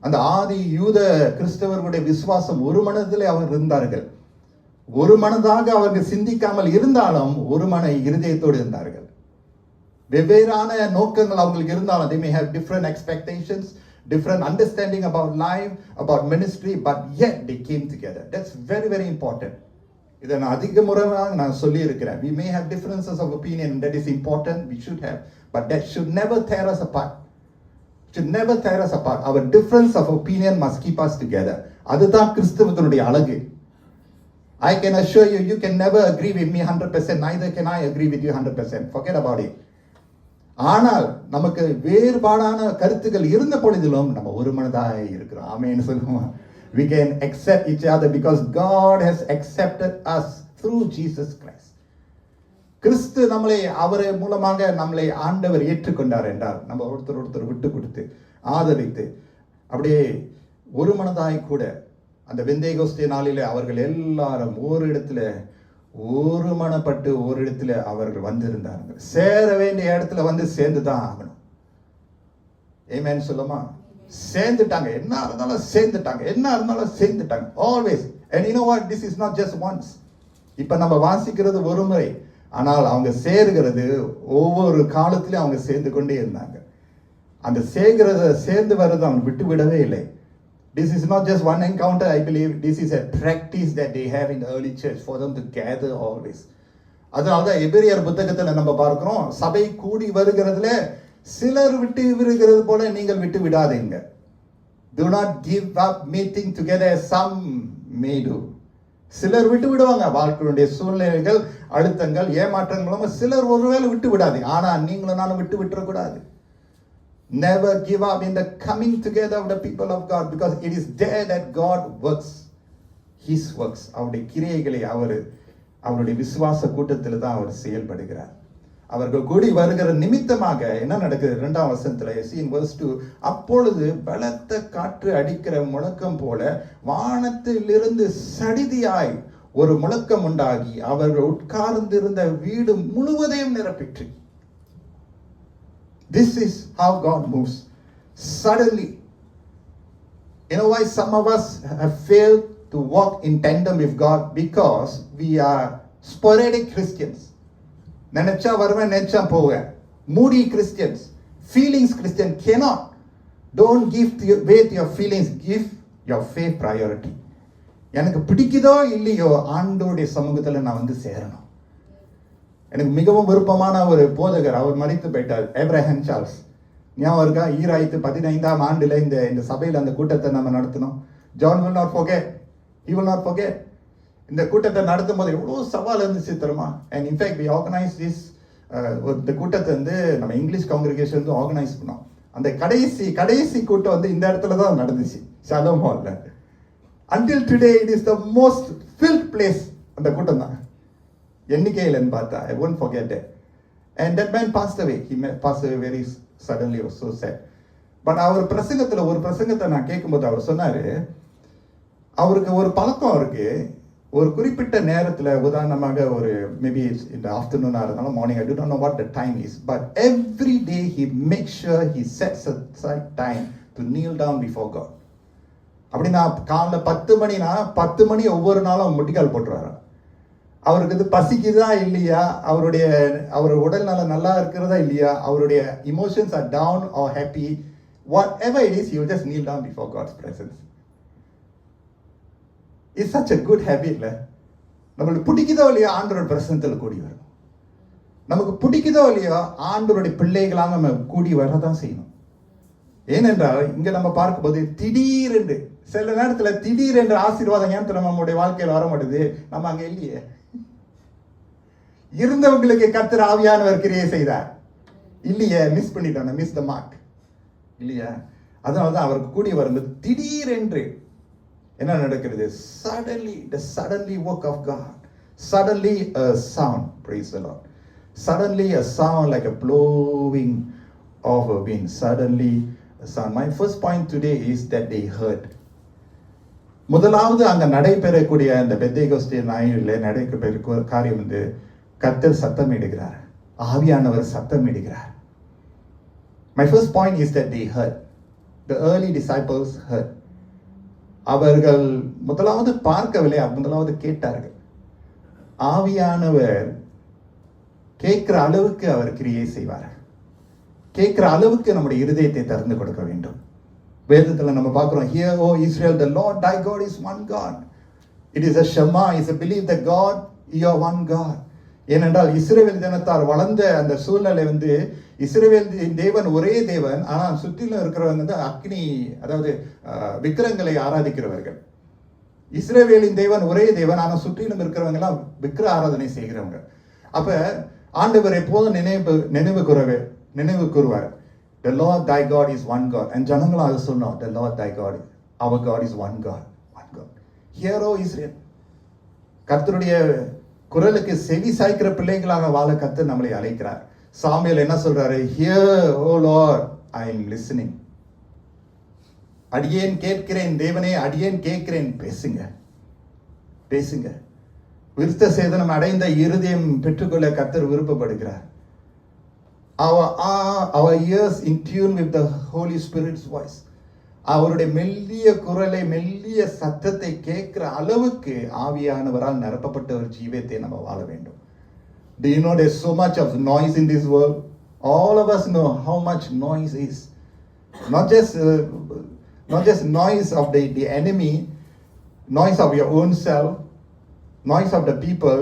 அந்த ஆதி யூத கிறிஸ்தவர்களுடைய விசுவாசம் ஒரு மனதிலே அவர் இருந்தார்கள். ஒரு மனதாக அவர்கள் சிந்திக்காமல் இருந்தாலும் ஒரு மன இருதயத்தோடு இருந்தார்கள். வெவ்வேறான நோக்கங்கள் அவங்களுக்கு இருந்தாலும், they may have different expectations, different understanding about life, about ministry, but yet they came together. That's very, very important. இதை நான் அதிக முறையாக நான் சொல்லி இருக்கிறேன். We may have differences of opinion, that is important, we should have, but that should never tear us apart. Should never tear us apart. Our difference of opinion must keep us together. அதுதான் கிறிஸ்தவத்தினுடைய அழகு. I can assure you, you can never agree with me 100%, neither can I agree with you 100%. Forget about it. ஆனால் நமக்கு வேறுபாடான கருத்துக்கள் இருந்த பொழுதிலும் நம்ம ஒரு மனதாக இருக்கிறோம். ஆமென் சொல்லுவோம். We can accept each other because God has accepted us through Jesus Christ. கிறிஸ்து நம்மளை, அவர் மூலமாக நம்மளை ஆண்டவர் ஏற்றுக்கொண்டார் என்றால் நம்ம ஒருத்தர் விட்டு கொடுத்து ஆதரித்து அப்படியே ஒரு மனதாய் கூட அந்த பெந்தேகோஸ்தே நாளிலே அவர்கள் எல்லாரும் ஒரு இடத்துல ஒரு மனப்பட்டு ஒரு இடத்துல அவர்கள் வந்திருந்தார்கள். சேர வேண்டிய இடத்துல வந்து சேர்ந்து தான் ஆகணும். ஆமென் சொல்லுமா? சேர்ந்துட்டாங்க, என்ன இருந்தாலும் சேர்ந்துட்டாங்க, என்ன இருந்தாலும் சேர்ந்துட்டாங்க. Always. and you know what, this is not just once. இப்ப நம்ம வாசிக்கிறது ஒரு முறை, ஆனால் அவங்க சேர்கிறது ஒவ்வொரு காலத்திலும் அவங்க சேர்ந்து கொண்டே இருந்தாங்க. அந்த சேர்ந்து வர்றது அவங்க விட்டு விடவே இல்லை. This is not just one encounter, I believe. This is a practice that they have in the early church for them to gather always. அதனால்தான் எபிரேயர் புத்தகத்துல நம்ம பார்க்கிறோம், சபை கூடி வருகிறதுல சிலர் விட்டு விடுகிறது போல நீங்கள் விட்டு விடாதீங்க. Do not give up meeting together as some may do. சிலர் விட்டு விடுவாங்க, வாழ்க்கையுடைய சூழ்நிலைகள், அழுத்தங்கள், ஏமாற்றங்களும் சிலர் ஒருவேளை விட்டு விடாதீங்க. ஆனா நீங்களும் நானும் விட்டு விட்டுறக்கூடாது. Never give up in the coming together of the people of God, because it is there that God works his works. அவருடைய கிரியைகளை அவருடைய விசுவாச கூட்டத்தில் தான் அவர் செயல்படுகிறார். அவர்கள் கூடி வருகிற நிமித்தமாக என்ன நடக்குது? 2ஆம் வசனத்துல in verse 2, அப்பொழுது பலத்த காற்று அடிக்கிற முழக்கம் போல வானத்திலிருந்து சடிதியாய் ஒரு முழக்கம் உண்டாகி அவர்கள் உட்கார்ந்திருந்த வீடு முழுவதையும் நிரப்பிற்று. This is how God moves. Suddenly. You know why some of us have failed to walk in tandem with God? Because we are sporadic Christians. நினைச்சா வருவேன், நினைச்சா போவேன். Moody Christians. Feelings Christian cannot. Don't give way to your feelings. Give your faith priority. எனக்கு பிடிக்குதோ இல்லையோ ஆண்டோடைய சமூகத்தில் நான் வந்து சேரணும். எனக்கு மிகவும் விருப்பமான ஒரு போதகர், அவர் மரித்து போயிட்டார், ஏப்ரஹாம் சார்ல்ஸ். ஞாபகம் இருக்கா? 2015ஆம் ஆண்டுல இந்த சபையில் அந்த கூட்டத்தை நம்ம நடத்தினோம். John will not forget. He will not forget. இந்த கூட்டத்தை நடத்தும் போது எவ்வளோ சவால் இருந்துச்சு தெரியுமா? And in fact we organized this, இந்த கூட்டத்தை வந்து நம்ம இங்கிலீஷ் காங்கிரிகேஷன் வந்து ஆர்கனைஸ் பண்ணோம். அந்த கடைசி கூட்டம் வந்து இந்த இடத்துல தான் நடந்துச்சு, ஷாலோம் ஹால்ல. Until today it is the most filled place. அந்த கூட்டம் தான் எண்ணிக்கையிலன்னு பார்த்தா, I won't forget that. And that man passed away. He passed away very suddenly. It was so sad. But அவர் பிரசங்கத்தில் ஒரு பிரசங்கத்தை நான் கேட்கும்போது அவர் சொன்னாரு, அவருக்கு ஒரு பழக்கம் இருக்கு. ஒரு குறிப்பிட்ட நேரத்தில், உதாரணமாக ஒரு மேபி இந்த ஆஃப்டர்நூனாக இருந்தாலும் morning, I do not know what the time is, but every day he makes sure he sets aside time to kneel down before God. அப்படின்னா காலைல 10 மணினா 10 மணி ஒவ்வொரு நாளும் முட்டிக்கால் போட்டுருவாரு. அவருக்கு இது பசிக்குதா இல்லையா, அவர் உடல் நல்லா இருக்கிறதா இல்லையா, அவருடைய emotions are down or happy, whatever it is, he will just kneel down before God's presence. It's such a good habit. நம்மளுக்கு பிடிக்குதோ இல்லையா ஆண்டவரோட பிரசன்னத்தில் கூடி வரும். நமக்கு பிடிக்குதோ இல்லையா ஆண்டவருடைய பிள்ளைகளாக நம்ம கூடி வரதான் செய்யணும். ஏனென்றால் இங்க நம்ம பார்க்கும்போது திடீரென்று, சில நேரத்தில் திடீரென்று ஆசீர்வாதம் ஏன் நம்மளுடைய வாழ்க்கையில் வர மாட்டேது? நம்ம அங்க இல்லையே. இருந்தவங்களுக்கு கர்த்தர் ஆவியானவர் கிரியை செய்தார் இல்லையே, மிஸ் பண்ணிட்டோம், மிஸ் த மார்க் இல்லையா? அதனாலதான் அவருக்கு கூடி வரும்போது திடீரென்று என்ன நடக்கிறது? Suddenly work of God. Suddenly a sound, praise the Lord. Suddenly a sound like a blowing of a wind. Suddenly a sound. My first point today is that they heard. முதலாவது அங்க நடைபெறக்கூடிய அந்த பெந்தேகோஸ்தே நாளிலே நடைபெற காரியம் வந்து கர்த்தர் சத்தமிடுகிறார், ஆவியானவர் சத்தமிடுகிறார். My first point is that they heard. The early disciples heard. அவர்கள் முதலாவது பார்க்கவில்லை, முதலாவது கேட்டார்கள். ஆவியானவர் கேட்கிற அளவுக்கு அவர் கிரியை செய்வார். கேட்கிற அளவுக்கு நம்முடைய இருதயத்தை திறந்து கொடுக்க வேண்டும். வேதத்தில் நம்ம பார்க்கிறோம், Hear, O Israel, the Lord thy God is one God. It is a Shema, it's a belief that God, you are one God. ஏனென்றால் இஸ்ரவேல் ஜனத்தார் வளர்ந்த அந்த சூழ்நிலை வந்து இஸ்ரவேல் தேவன் ஒரே தேவன், ஆனால் சுற்றிலும் இருக்கிறவங்க வந்து அக்னி, அதாவது விக்கிரங்களை ஆராதிக்கிறவர்கள். இஸ்ரவேலின் தேவன் ஒரே தேவன், ஆனால் சுற்றிலும் இருக்கிறவங்க எல்லாம் விக்கிர ஆராதனை செய்கிறவங்க. அப்ப ஆண்டவர் எப்போதும் நினைவு கூறுவார், The Lord thy God is one God. And ஜனங்களாக சொன்னோம், The Lord thy God, our God is one God, one God. Hear, O Israel. கர்த்தருடைய குரலுக்கு செவி சாய்க்கிற பிள்ளைகளாக வாழ கர்த்தர் நம்மளை அழைக்கிறார். சாமுவேல் என்ன சொல்றாரு? Hear, O Lord, I am listening. அடியேன் கேட்கிறேன் தேவனே, அடியேன் கேட்கிறேன், பேசுங்க பேசுங்க. விருத்த சேதனம் அடைந்த இருதயம் பெற்றுக்கொள்ள கர்த்தர் விருப்பப்படுகிறார். Our ears in tune with the Holy Spirit's voice. அவருடைய மெல்லிய குரலை, மெல்லிய சத்தத்தை கேட்கிற அளவுக்கு ஆவியானவரால் நிரப்பப்பட்ட ஒரு ஜீவியத்தை நம்ம வாழ வேண்டும். Do you know there's so much of noise in this world? All of us know how much noise is. Not just noise of the enemy, noise of your own self, noise of the people.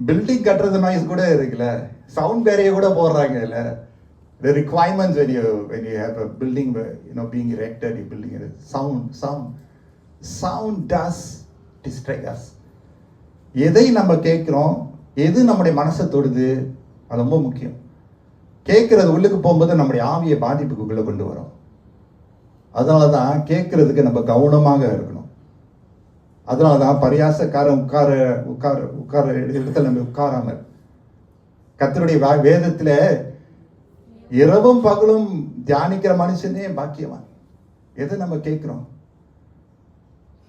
Building கட்டுறது noise கூட இருக்குல்ல, sound barrier கூட போடுறாங்க இல்ல. The requirements when you have a building, being erected, you building it, sound does distract us. எதை நம்ம கேட்கிறோம், எது நம்முடைய மனசை தொடுது, அது ரொம்ப முக்கியம். கேட்கறது உள்ளுக்கு போகும்போது நம்முடைய ஆவியை பாதிப்புக்குள்ள கொண்டு வரும். அதனாலதான் கேட்கறதுக்கு நம்ம கவனமாக இருக்கணும். அதனாலதான் பரியாசக்காரன் உட்கார இடத்துல நம்ம உட்காராமல், கர்த்தருடைய வேதத்துல இரவும் பகலும் தியானிக்கிற மனுஷனே பாக்கியவான். எதை நம்ம கேட்கிறோம்?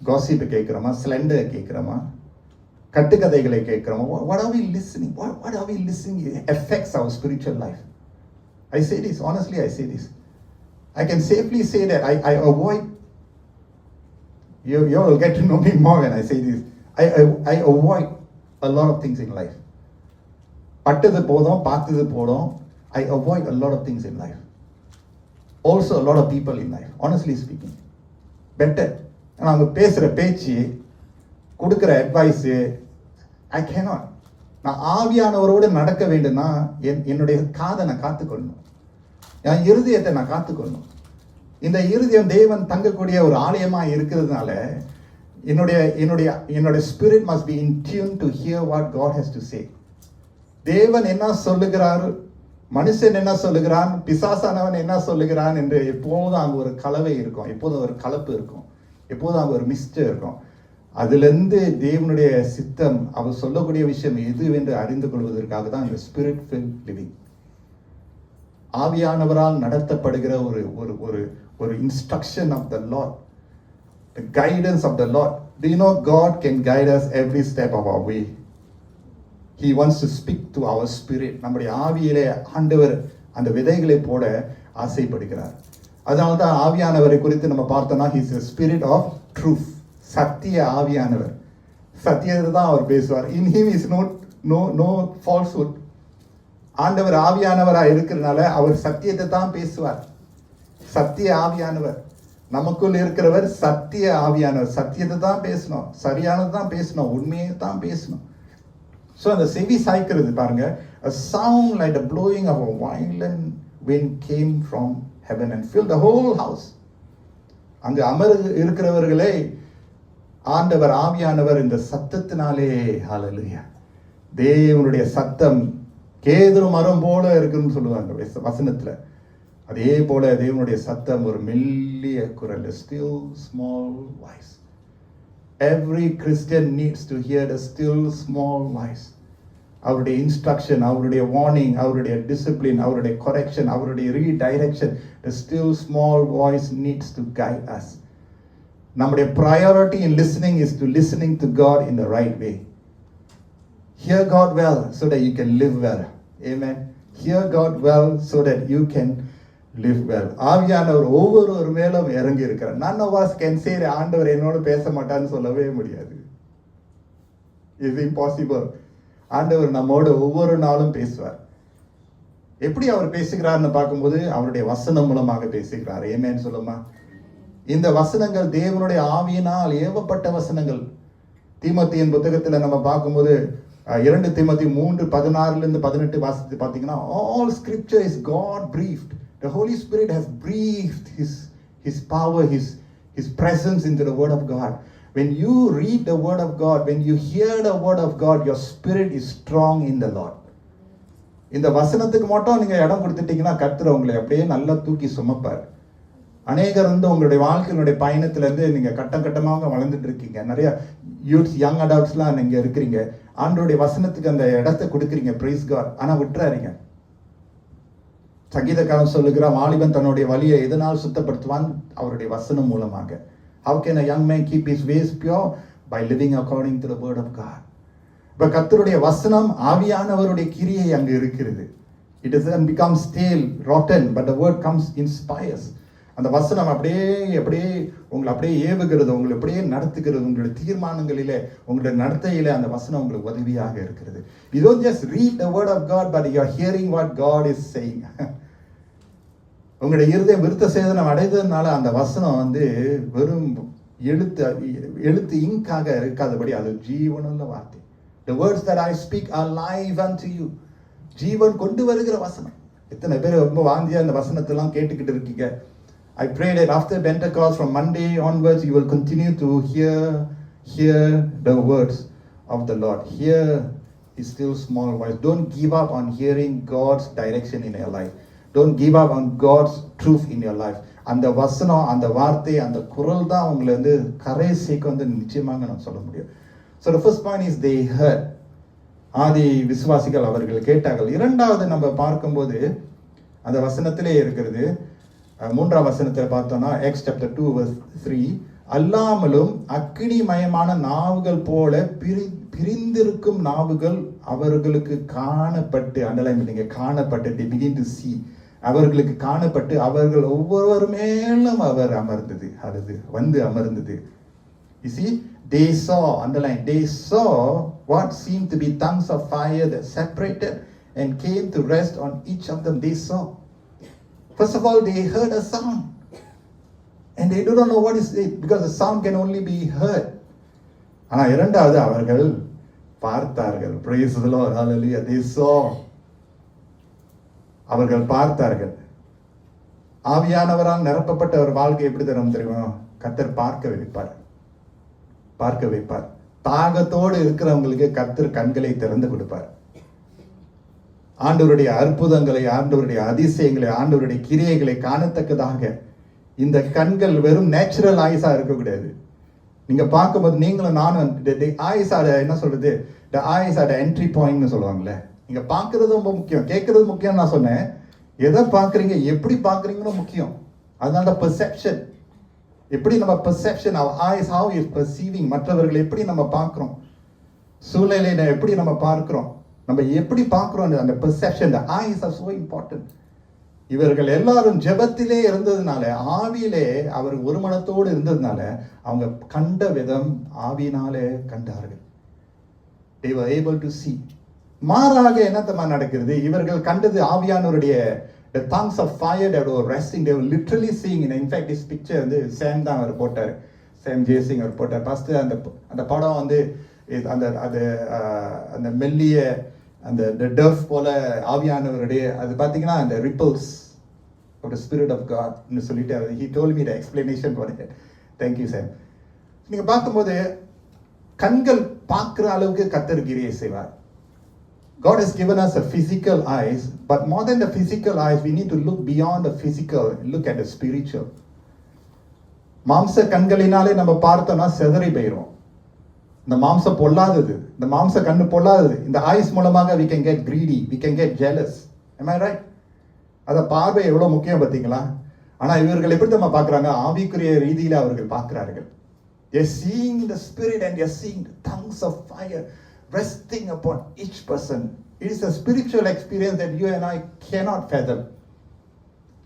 காசிப் கேட்கிறோமா? ஸ்லெண்டர் கேட்கிறோமா? கட்டுக்கதைகளை கேட்கிறோமா? What are we listening? What are we listening? It affects our spiritual life. I say this, honestly I say this. I can safely say that I avoid, you will get to know me more when I say this. I avoid a lot of things in life. பட்டது போதும், பார்த்தது போதும். I avoid a lot of things in life. Also a lot of people in life, honestly speaking. Better. அவங்க பேசுகிற பேச்சு, கொடுக்குற advice, I cannot. நான் ஆவியானவரோடு நடக்க வேண்டும்னா என்னுடைய காதை நான் காத்துக்கொள்ளணும், என் இருதயத்தை நான் காத்துக்கொள்ளணும். இந்த இருதயம் தேவன் தங்கக்கூடிய ஒரு ஆலயமாக இருக்கிறதுனால என்னுடைய spirit must be in tune to hear what God has to say. தேவன் என்ன சொல்லுகிறார், மனுஷன் என்ன சொல்லுகிறான், பிசாசானவன் என்ன சொல்லுகிறான் என்று எப்போதும் அங்கே ஒரு கலவை இருக்கும், எப்போதும் ஒரு கலப்பு இருக்கும், எப்போதும் அங்கே ஒரு மிஸ்டர் இருக்கும். அதிலிருந்து தேவனுடைய சித்தம், அவர் சொல்லக்கூடிய விஷயம் எது என்று அறிந்து கொள்வதற்காக தான் இந்த ஸ்பிரிட் ஃபில் லிவிங், ஆவியானவரால் நடத்தப்படுகிற ஒரு instruction of the lord, the guidance of the Lord. Do you know God can guide us every step of our way? He wants to speak to our spirit. நம்முடைய ஆவியிலே ஆண்டவர் அந்த விதைகளை போட ஆசைப்படுகிறார். அதனால தான் ஆவியானவரை குறித்து நம்ம பார்த்தோம்னா he is a spirit of truth. சத்திய ஆவியானவர், சத்தியத்தை தான் அவர் பேசுவார். In him is no falsehood. ஆண்டவர் ஆவியானவராக இருக்கிறதுனால அவர் சத்தியத்தை தான் பேசுவார். சத்திய ஆவியானவர் நமக்குள் இருக்கிறவர், சத்திய ஆவியானவர். சத்தியத்தை தான் பேசணும், சரியானது தான் பேசணும், உண்மையை தான் பேசணும். ஸோ அந்த செவி சாய்க்கிறது பாருங்க, a sound like the blowing of a violent wind came from heaven and filled the whole house. அங்கு இருக்கிறவர்களே ஆண்டவர் ஆவியானவர் இந்த சத்தத்தினாலே, ஹல்லேலூயா, தேவனுடைய சத்தம் கேதுரு மரம் போல இருக்குன்னு சொல்லுவாங்க வசனத்துல. அதே போல தேவனுடைய சத்தம் ஒரு மெல்லிய குரல், still small voice. Every Christian needs to hear the still small voice. அவருடைய இன்ஸ்ட்ரக்ஷன், அவருடைய வார்னிங், அவருடைய டிசிப்ளின், அவருடைய கரெக்ஷன், அவருடைய redirection, the still small voice needs to guide us. நம்முடைய priority in listening is to listening to God in the right way. Hear God well so that you can live well. Amen. Hear God well so that you can live well. ஆவியானவர் ஒவ்வொரு மேலும் இறங்கி இருக்கிறார். None of us can say ஆண்டவர் என்னோட பேச மாட்டான்னு சொல்லவே முடியாது. Is impossible. ஆண்டவர் நம்மோட ஒவ்வொரு நாளும் பேசுவார். எப்படி அவர் பேசுகிறார்னு பார்க்கும்போது அவருடைய வசனம் மூலமாக பேசுகிறார். ஏமேன்னு சொல்லுமா? இந்த வசனங்கள் தேவனுடைய ஆவியினால் ஏவப்பட்ட வசனங்கள். தீமோத்தேயின் புத்தகத்தில் நம்ம பார்க்கும்போது 2 தீமோத்தேயு 3:16-18 வாசித்து பார்த்தீங்கன்னா, all scripture is God breathed. The Holy Spirit has breathed his power, his presence into the word of God. When you read the word of God, when you hear the word of God, your spirit is strong in the Lord. இந்த வசனத்துக்கு மட்டும் நீங்க இடம் கொடுத்துட்டீங்கன்னா கர்த்தர் உங்களை அப்படியே நல்லா தூக்கி சுமப்பார். அநேகர் உங்களுடைய வாழ்க்கையினுடைய பயணத்துல இருந்து நீங்க கட்டமாக வளர்ந்துட்டு இருக்கீங்க. நிறைய யூத்ஸ், யங் அடல்ட்ஸ்லாம் நீங்க இருக்கிறீங்க. ஆண்டவருடைய வசனத்துக்கு அந்த இடத்தை கொடுக்குறீங்க, பிரைஸ் காட். ஆனா விட்டுறாதீங்க. சங்கீதக்காரன் சொல்லுகிற வாலிபன் தன்னுடைய வழியை எதனால் சுத்தப்படுத்துவான்? அவருடைய வசனம் மூலமாக. How can a young man keep his ways pure? By living according to the word of God. இப்ப கர்த்தருடைய வசனம் ஆவியானவருடைய கிரியை அங்கு இருக்கிறது. It doesn't become stale, rotten, but the word comes inspires. அந்த வசனம் அப்படியே உங்களை அப்படியே ஏவுகிறது, உங்களை அப்படியே நடத்துகிறது. உங்களுடைய தீர்மானங்களிலே, உங்களுடைய நடத்தையிலே அந்த வசனம் உங்களுக்கு உதவியாக இருக்கிறது. You don't just read the word of God, but you are hearing what God is saying. உங்களுடைய இருதயம் விருத்த சேதனம் அடைந்ததுனால அந்த வசனம் வெறும் எழுத்து இங்காக இருக்காதபடி அது ஜீவனுள்ள வார்த்தை. The words that I speak are live unto you. ஜீவன் கொண்டு வருகிற வசனம். எத்தனை பேர் ரொம்ப வாந்தியா அந்த வசனத்தெல்லாம் கேட்டுக்கிட்டு இருக்கீங்க? I pray that after Pentecost, from Monday onwards, you will continue to hear the words of the Lord. Hear his still small voice. Don't give up on hearing God's direction in your life. Don't give up on God's truth in your life. அந்த வசனம், அந்த வார்த்தை, அந்த குரல் தான் உங்களை கரை சேர்க்க நிச்சயமாக நான் சொல்ல முடியும். So the first point is they heard. ஆதி விசுவாசிகள் அவர்கள் கேட்டார்கள். இரண்டாவது நம்ம பார்க்கும்போது அந்த வசனத்திலே இருக்கிறது. 3ஆம் வசனத்தில் பார்த்தோம்னா Acts chapter 2:3, அல்லாமலும் அக்கினிமயமான நாவுகள் போல பிரிந்திருக்கும் நாவுகள் அவர்களுக்கு காணப்பட்டு, அண்டர்லைன் பண்ணீங்க, காணப்பட்டு, they begin to see, அவர்களுக்கு காணப்பட்டு அவர்கள் ஒவ்வொரு மேலும் அவர் அமர்ந்தது, அது அமர்ந்தது. You see, they saw, underline, they saw what seemed to be tongues of fire that separated and came to rest on each of them. They saw. First of all, they heard a sound. And they do not know what is it, because the sound can only be heard. ஆனா இரண்டாவது அவர்கள் பார்த்தார்கள். Praise the Lord. Hallelujah. They saw. அவர்கள் பார்த்தார்கள். ஆவியானவரால் நிரப்பப்பட்ட ஒரு வாழ்க்கை எப்படி தரும் தெரியுமா? கர்த்தர் பார்க்க வைப்பார். தாகத்தோடு இருக்கிறவங்களுக்கு கர்த்தர் கண்களை திறந்து கொடுப்பார். ஆண்டவருடைய அற்புதங்களை, ஆண்டவருடைய அதிசயங்களை, ஆண்டவருடைய கிரியைகளை காணத்தக்கதாக இந்த கண்கள் வெறும் நேச்சுரல் ஐஸா இருக்கக்கூடாது. நீங்க பார்க்கும்போது நீங்களும் நானும் ஐஸ் ஆட என்ன சொல்றது, ஐஸ் ஆட என்ட்ரி பாயிண்ட்னு சொல்லுவாங்கல்ல. நீங்க பார்க்கறது ரொம்ப முக்கியம், கேட்கறது முக்கியம். நான் சொன்னேன், எதை பார்க்குறீங்க, எப்படி பார்க்குறீங்கன்னு முக்கியம். அதனால பெர்செப்ஷன், எப்படி நம்ம பெர்செப்ஷன், ஐஸ் ஹவ் இஸ் பெர்சீவிங், மற்றவர்களை எப்படி நம்ம பார்க்குறோம், சூழ்நிலையில எப்படி நம்ம பார்க்குறோம், நம்ம எப்படி பார்க்குறோம், அந்த perception, the eyes are so important. இவர்கள் எல்லாரும் ஜெபத்திலே இருந்ததுனால, ஆவியிலே அவர் ஒரு மனத்தோடு இருந்ததுனால அவங்க கண்ட விதம் ஆவியினாலே கண்டார்கள். They were able to see. மாறாக என்னத்தமா நடக்கிறது, இவர்கள் கண்டது ஆவியானவருடைய the tongues of fire that were resting, they were literally seeing. In fact, this picture சாம் தான் அவர் போட்டார், சாம் ஜேசிங் அவர் போட்டார். ஃபர்ஸ்ட் அந்த படம் அந்த மெல்லிய அந்த டர்ஃப் போல ஆவியானவருடைய அது பார்த்தீங்கன்னா அந்த repels of the Spirit of God ன்னு சொல்லிட்டு he told me the explanation for it. Thank you, Sam. நீங்க பார்க்கும்போது கண்கள் பார்க்குற அளவுக்கு கர்த்தர் கிரியை செய்வார். God has given us a physical eyes, but more than the physical eyes, we need to look beyond the physical, look at the spiritual. மாம்ச கண்களினாலே நம்ம பார்த்தோம்னா செதறி போயிடும். இந்த மாம்சம் பொல்லாதது, இந்த மாம்ச கண்ணு பொல்லாதது. இந்த ஆயுஸ் மூலமாக we can get greedy, we can get jealous. Am I right? அத பார்வை எவ்வளவு முக்கியம் பார்த்தீங்களா? ஆனா இவர்கள் எப்படி நம்ம பார்க்கறாங்க? ஆவிக்குரிய ரீதியில அவர்கள் பார்க்கிறார்கள். They are seeing the spirit and they are seeing the tongues of fire resting upon each person. It is a spiritual experience that you and I cannot fathom.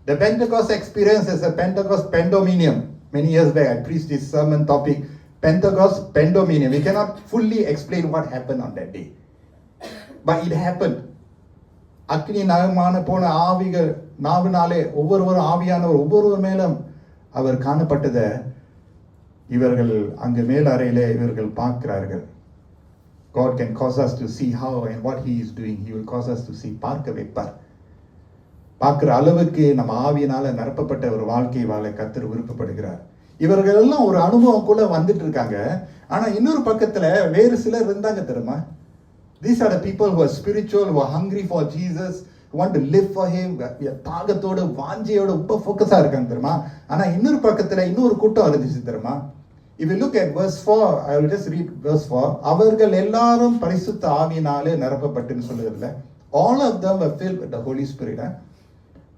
The Pentecost experience is a Pentecost Pendominium. Many years back, I preached this sermon topic, Pentecost Pendominium. We cannot fully explain what happened on that day. But it happened. அக்னி நகமான போன ஆவிகள் நாவினாலே ஒவ்வொருவரும் ஆவியானவர் ஒவ்வொருவர் மேலும் அவர் காணப்பட்டதை இவர்கள் அங்கு மேல் அறையிலே இவர்கள் பார்க்கிறார்கள். God can cause us to see how and what he is doing. He will cause us to see. பார்க்க வைப்பார். பார்க்கிற அளவுக்கு நம்ம ஆவியினால நிரப்பப்பட்ட ஒரு வாழ்க்கை வாழ கர்த்தர் விருப்பப்படுகிறார். இவர்கள் எல்லாம் ஒரு அனுபவம் கூட வந்துட்டு இருக்காங்க. ஆனா இன்னொரு பக்கத்துல வேறு சிலர் இருந்தாங்க தெரியுமா? These are the people who are spiritual, who are hungry for Jesus, who want to live for him. தாகத்தோட வாஞ்சையோட ரொம்ப ஃபோக்கஸா இருக்காங்க தெரியுமா? ஆனா இன்னொரு பக்கத்துல இன்னொரு கூட்டம் இருந்துச்சு தெரியுமா? If you look at verse 4, I will just read verse 4. அவர்கள் எல்லாரும் பரிசுத்த ஆவியினாலே நிரப்பப்பட்டுன்னு சொல்லுறதுல all of them were filled with the Holy Spirit.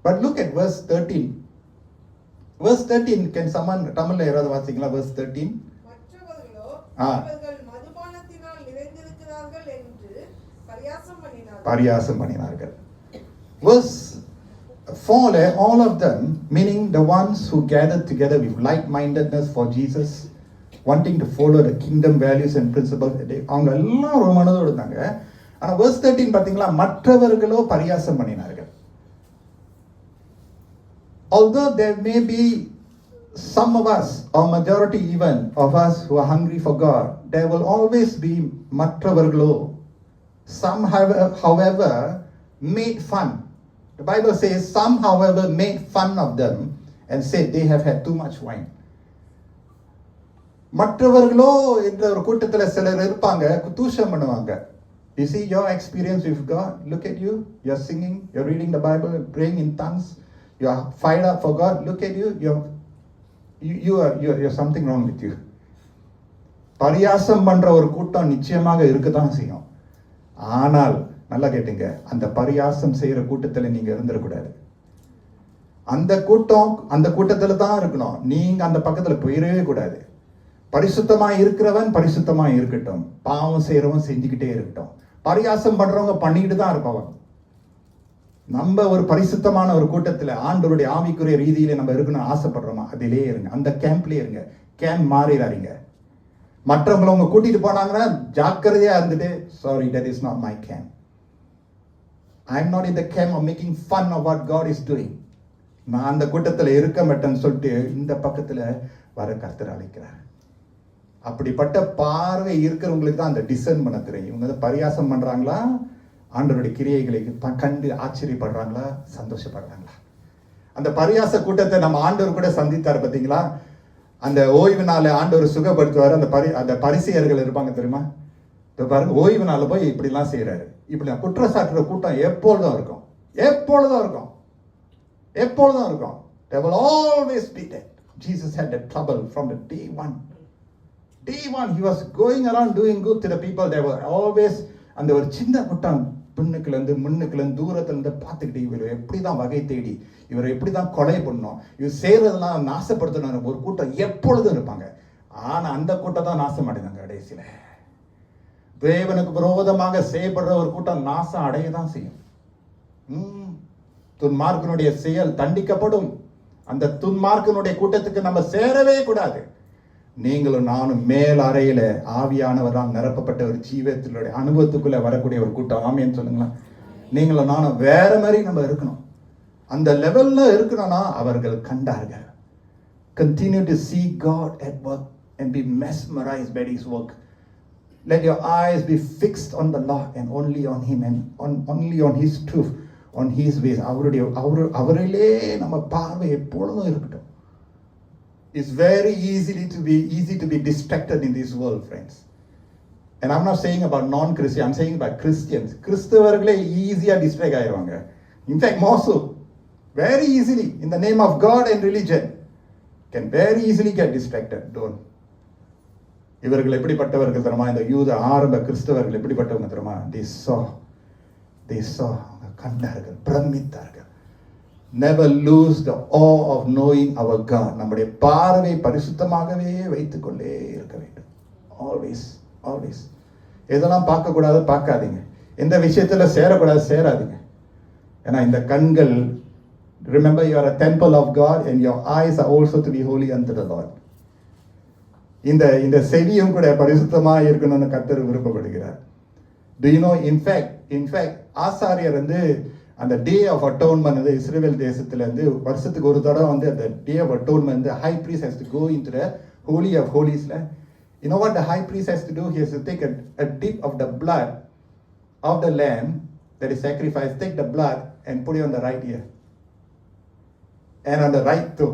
But look at verse 13. Verse 13, can someone தமிழ்ல யாராவது வாசிங்களா? verse 13. மற்றவர்களோ இவர்கள் மதுபானத்தினால் நிறைந்திருக்கிறார்கள் என்று பரியாசம் பண்ணினார்கள். Verse 4, all of them, meaning the ones who gathered together with like-mindedness for Jesus, wanting to follow the kingdom values and principles, அவங்க எல்லாம் ஒரு மனதோடு இருந்தாங்க. ஆனா verse 13 பாத்தீங்களா? மற்றவர்களோ பரியாசம் பண்ணினார்கள். Although there may be some of us, or majority even of us who are hungry for God, there will always be மற்றவர்களோ. Some have, however, made fun. The Bible says, some, however, made fun of them and said they have had too much wine. மற்றவர்களோ என்ற ஒரு கூட்டத்தில் சிலர் இருப்பாங்க, குதூஷம் பண்ணுவாங்க. You see your experience with God? Look at you. You're singing, you're reading the Bible, praying in tongues. You're fired up for God. Look at you. You're something wrong with you. பரியாசம் பண்ற ஒரு கூட்டம் நிச்சயமாக இருக்கத்தான் செய்யும். ஆனால் நல்லா கேட்டுங்க, அந்த பரியாசம் செய்யற கூட்டத்தில் நீங்க இருந்துடக்கூடாது. அந்த கூட்டத்துல தான் இருக்கணும். நீங்க அந்த பக்கத்துல போயிடவே கூடாது. பரிசுத்தமா இருக்கிறவன் பரிசுத்தமா இருக்கட்டும், பாவம் செய்யறவன் செஞ்சுக்கிட்டே இருக்கட்டும். பரியாசம் பண்றவங்க பண்ணிட்டு தான் இருப்பவன். நம்ம ஒரு பரிசுத்தமான ஒரு கூட்டத்துல ஆண்டவருடைய ஆவிக்குரிய ரீதியில நம்ம இருக்கணும் ஆசைப்படுறோமா? அதிலே இருங்க, அந்த கேம்ப்லயே இருங்க. கேம்ப் மாறிடாதீங்க. மற்றவங்களை உங்க கூட்டிட்டு போனாங்கன்னா ஜாக்கிரதையா இருந்துட்டு, sorry, that is not my camp. I am not in the camp of making fun of what God is doing. நான் அந்த கூட்டத்தில் இருக்க மாட்டேன்னு சொல்லிட்டு இந்த பக்கத்துல வர கர்த்தர் அழைக்கிறார். அப்படிப்பட்ட பார்வை இருக்கிறவங்களுக்கு தான் அந்த டிசைன் பண்ண தெரியும். இவங்க பரியாசம் பண்றாங்களா, ஆண்டவருடைய கிரியைகளை கண்டு ஆச்சரியப்படுறாங்களா, சந்தோஷப்படுறாங்களா? அந்த பரியாச கூட்டத்தை நம்ம ஆண்டவர் கூட சந்தித்தார் பார்த்தீங்களா? அந்த ஓய்வு நாளை ஆண்டவர் சுகப்படுத்துவார். அந்த பரிசேயர்கள் இருப்பாங்க தெரியுமா? இப்போ பாருங்க, ஓய்வு நாள் போய் இப்படிலாம் செய்யறாரு. இப்படி குற்றச்சாட்டுற கூட்டம் எப்பொழுதும் இருக்கும், எப்பொழுதும் இருக்கும், எப்பொழுதும் இருக்கும். They will always be that. Jesus had that trouble from the day one. Day one, he was going around doing good to the people. They were always, அந்த ஒரு சின்ன கூட்டம் பின்னுக்குலேருந்து முன்னுக்குலேருந்து தூரத்துலேருந்து பார்த்துக்கிட்டு இவர் எப்படி தான் வகை தேடி, இவர் எப்படி தான் கொலை பண்ணணும், இவர் செய்கிறதெல்லாம் நாசப்படுத்தணும் ஒரு கூட்டம் எப்பொழுதும் இருப்பாங்க. ஆனால் அந்த கூட்டம் தான் நாசம் அடைந்தாங்க கடைசியில். தேவனுக்கு விரோதமாக செய்யப்படுற ஒரு கூட்டம் நாசம் அடைய தான் செய்யும். துன்மார்க்கனுடைய செயல் தண்டிக்கப்படும். அந்த துன்மார்க்கனுடைய கூட்டத்துக்கு நம்ம சேரவே கூடாது. நீங்களும் நானும் மேல் அறையில ஆவியானவரால் நிரப்பப்பட்ட ஒரு ஜீவத்தினுடைய அனுபவத்துக்குள்ள வரக்கூடிய ஒரு கூட்டம். ஆமேன்னு சொல்லுங்களா? நீங்களும் நானும் வேற மாதிரி நம்ம இருக்கணும். அந்த லெவல்ல இருக்கணும்னா அவர்கள் கண்டார்கள். Continue to see God at work and be mesmerized by His work. Let your eyes be fixed on the Lord and only on Him and only on His truth, on His ways. அவரிலே நம்ம பார்வை எப்பொழுதும் இருக்கட்டும். It's very easy to be distracted in this world, friends. And I'm not saying about non-Christian, I'm saying about Christians. கிறிஸ்தவர்களே ஈஸியா distract ஆயிடுவாங்க. In fact, more so, very easily, in the name of God and religion, can very easily get distracted. Don't. இவர்கள் எப்படிப்பட்டவர்கள் தெரியுமா? இந்த யூத ஆரம்ப கிறிஸ்தவர்கள் எப்படிப்பட்டவங்க தெரியுமா? they saw கண்டார்கள், பிரமித்தார்கள். never lose the awe of knowing our God. நம்முடைய பார்வை பரிசுத்தமாகவே வைத்துக் கொண்டே இருக்க வேண்டும். always எதெல்லாம் பார்க்க கூடாது பார்க்காதீங்க, எந்த விஷயத்துல சேரக்கூடாது சேராதீங்க. ஏன்னா இந்த கண்கள், remember you are a temple of God and your eyes are also to be holy unto the Lord. இந்த செவியும் கூட பரிசுத்தமா இருக்கணும்னு கர்த்தர் விருப்பப்படுகிறார். Do you know, in fact ஆசாரியர் வந்து அந்த டே ஆஃப் அட்டோன்மெண்ட் வந்து இஸ்ரேல் தேசத்துல இருந்து வருஷத்துக்கு ஒரு தடவை வந்து அந்த டே ஆஃப் அட்டோன்மெண்ட் வந்து high priest has to go into the holy of holiesல. You know what the high priest has to do? He has to take a dip of the blood of the lamb that is sacrificed, take the blood and put it on the right ear and on the right toe.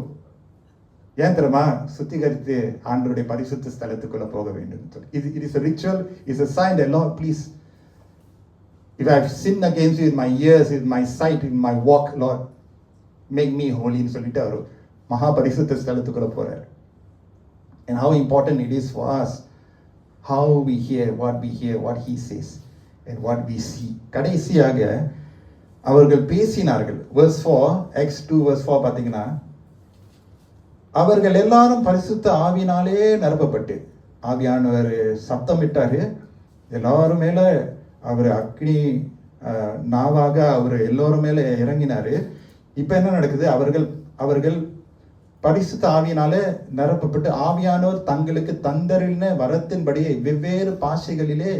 ஏன் தெரியுமா? சுத்திகரித்து ஆண்டவருடைய பரிசுத்த ஸ்தலத்துக்குள்ள போக வேண்டும் சொல்லி. It is a ritual, it's a sign that Lord, please, if I have sinned against you with my ears, with my sight, in my walk, Lord, make me holy ன்னு சொல்லிட்டு அவர் மகா பரிசுத்த ஸ்தலத்துக்குள்ள போறார். And how important it is for us, how we hear, what he says and what we see. கடைசியாக அவர்கள் பேசினார்கள். verse 4, Acts 2 verse 4 பாத்தீங்கன்னா, அவர்கள் எல்லாரும் பரிசுத்த ஆவியினாலே நிரப்பப்பட்டு, ஆவியானவர் சத்தமிட்டாரு, எல்லாரும் மேல அவர் அக்னி நாவாக அவர் எல்லோரும் மேல இறங்கினாரு. இப்ப என்ன நடக்குது? அவர்கள் பரிசுத்த ஆவியினாலே நிரப்பப்பட்டு, ஆவியானவர் தங்களுக்கு தந்தரின வரத்தின்படி வெவ்வேறு பாஷைகளிலே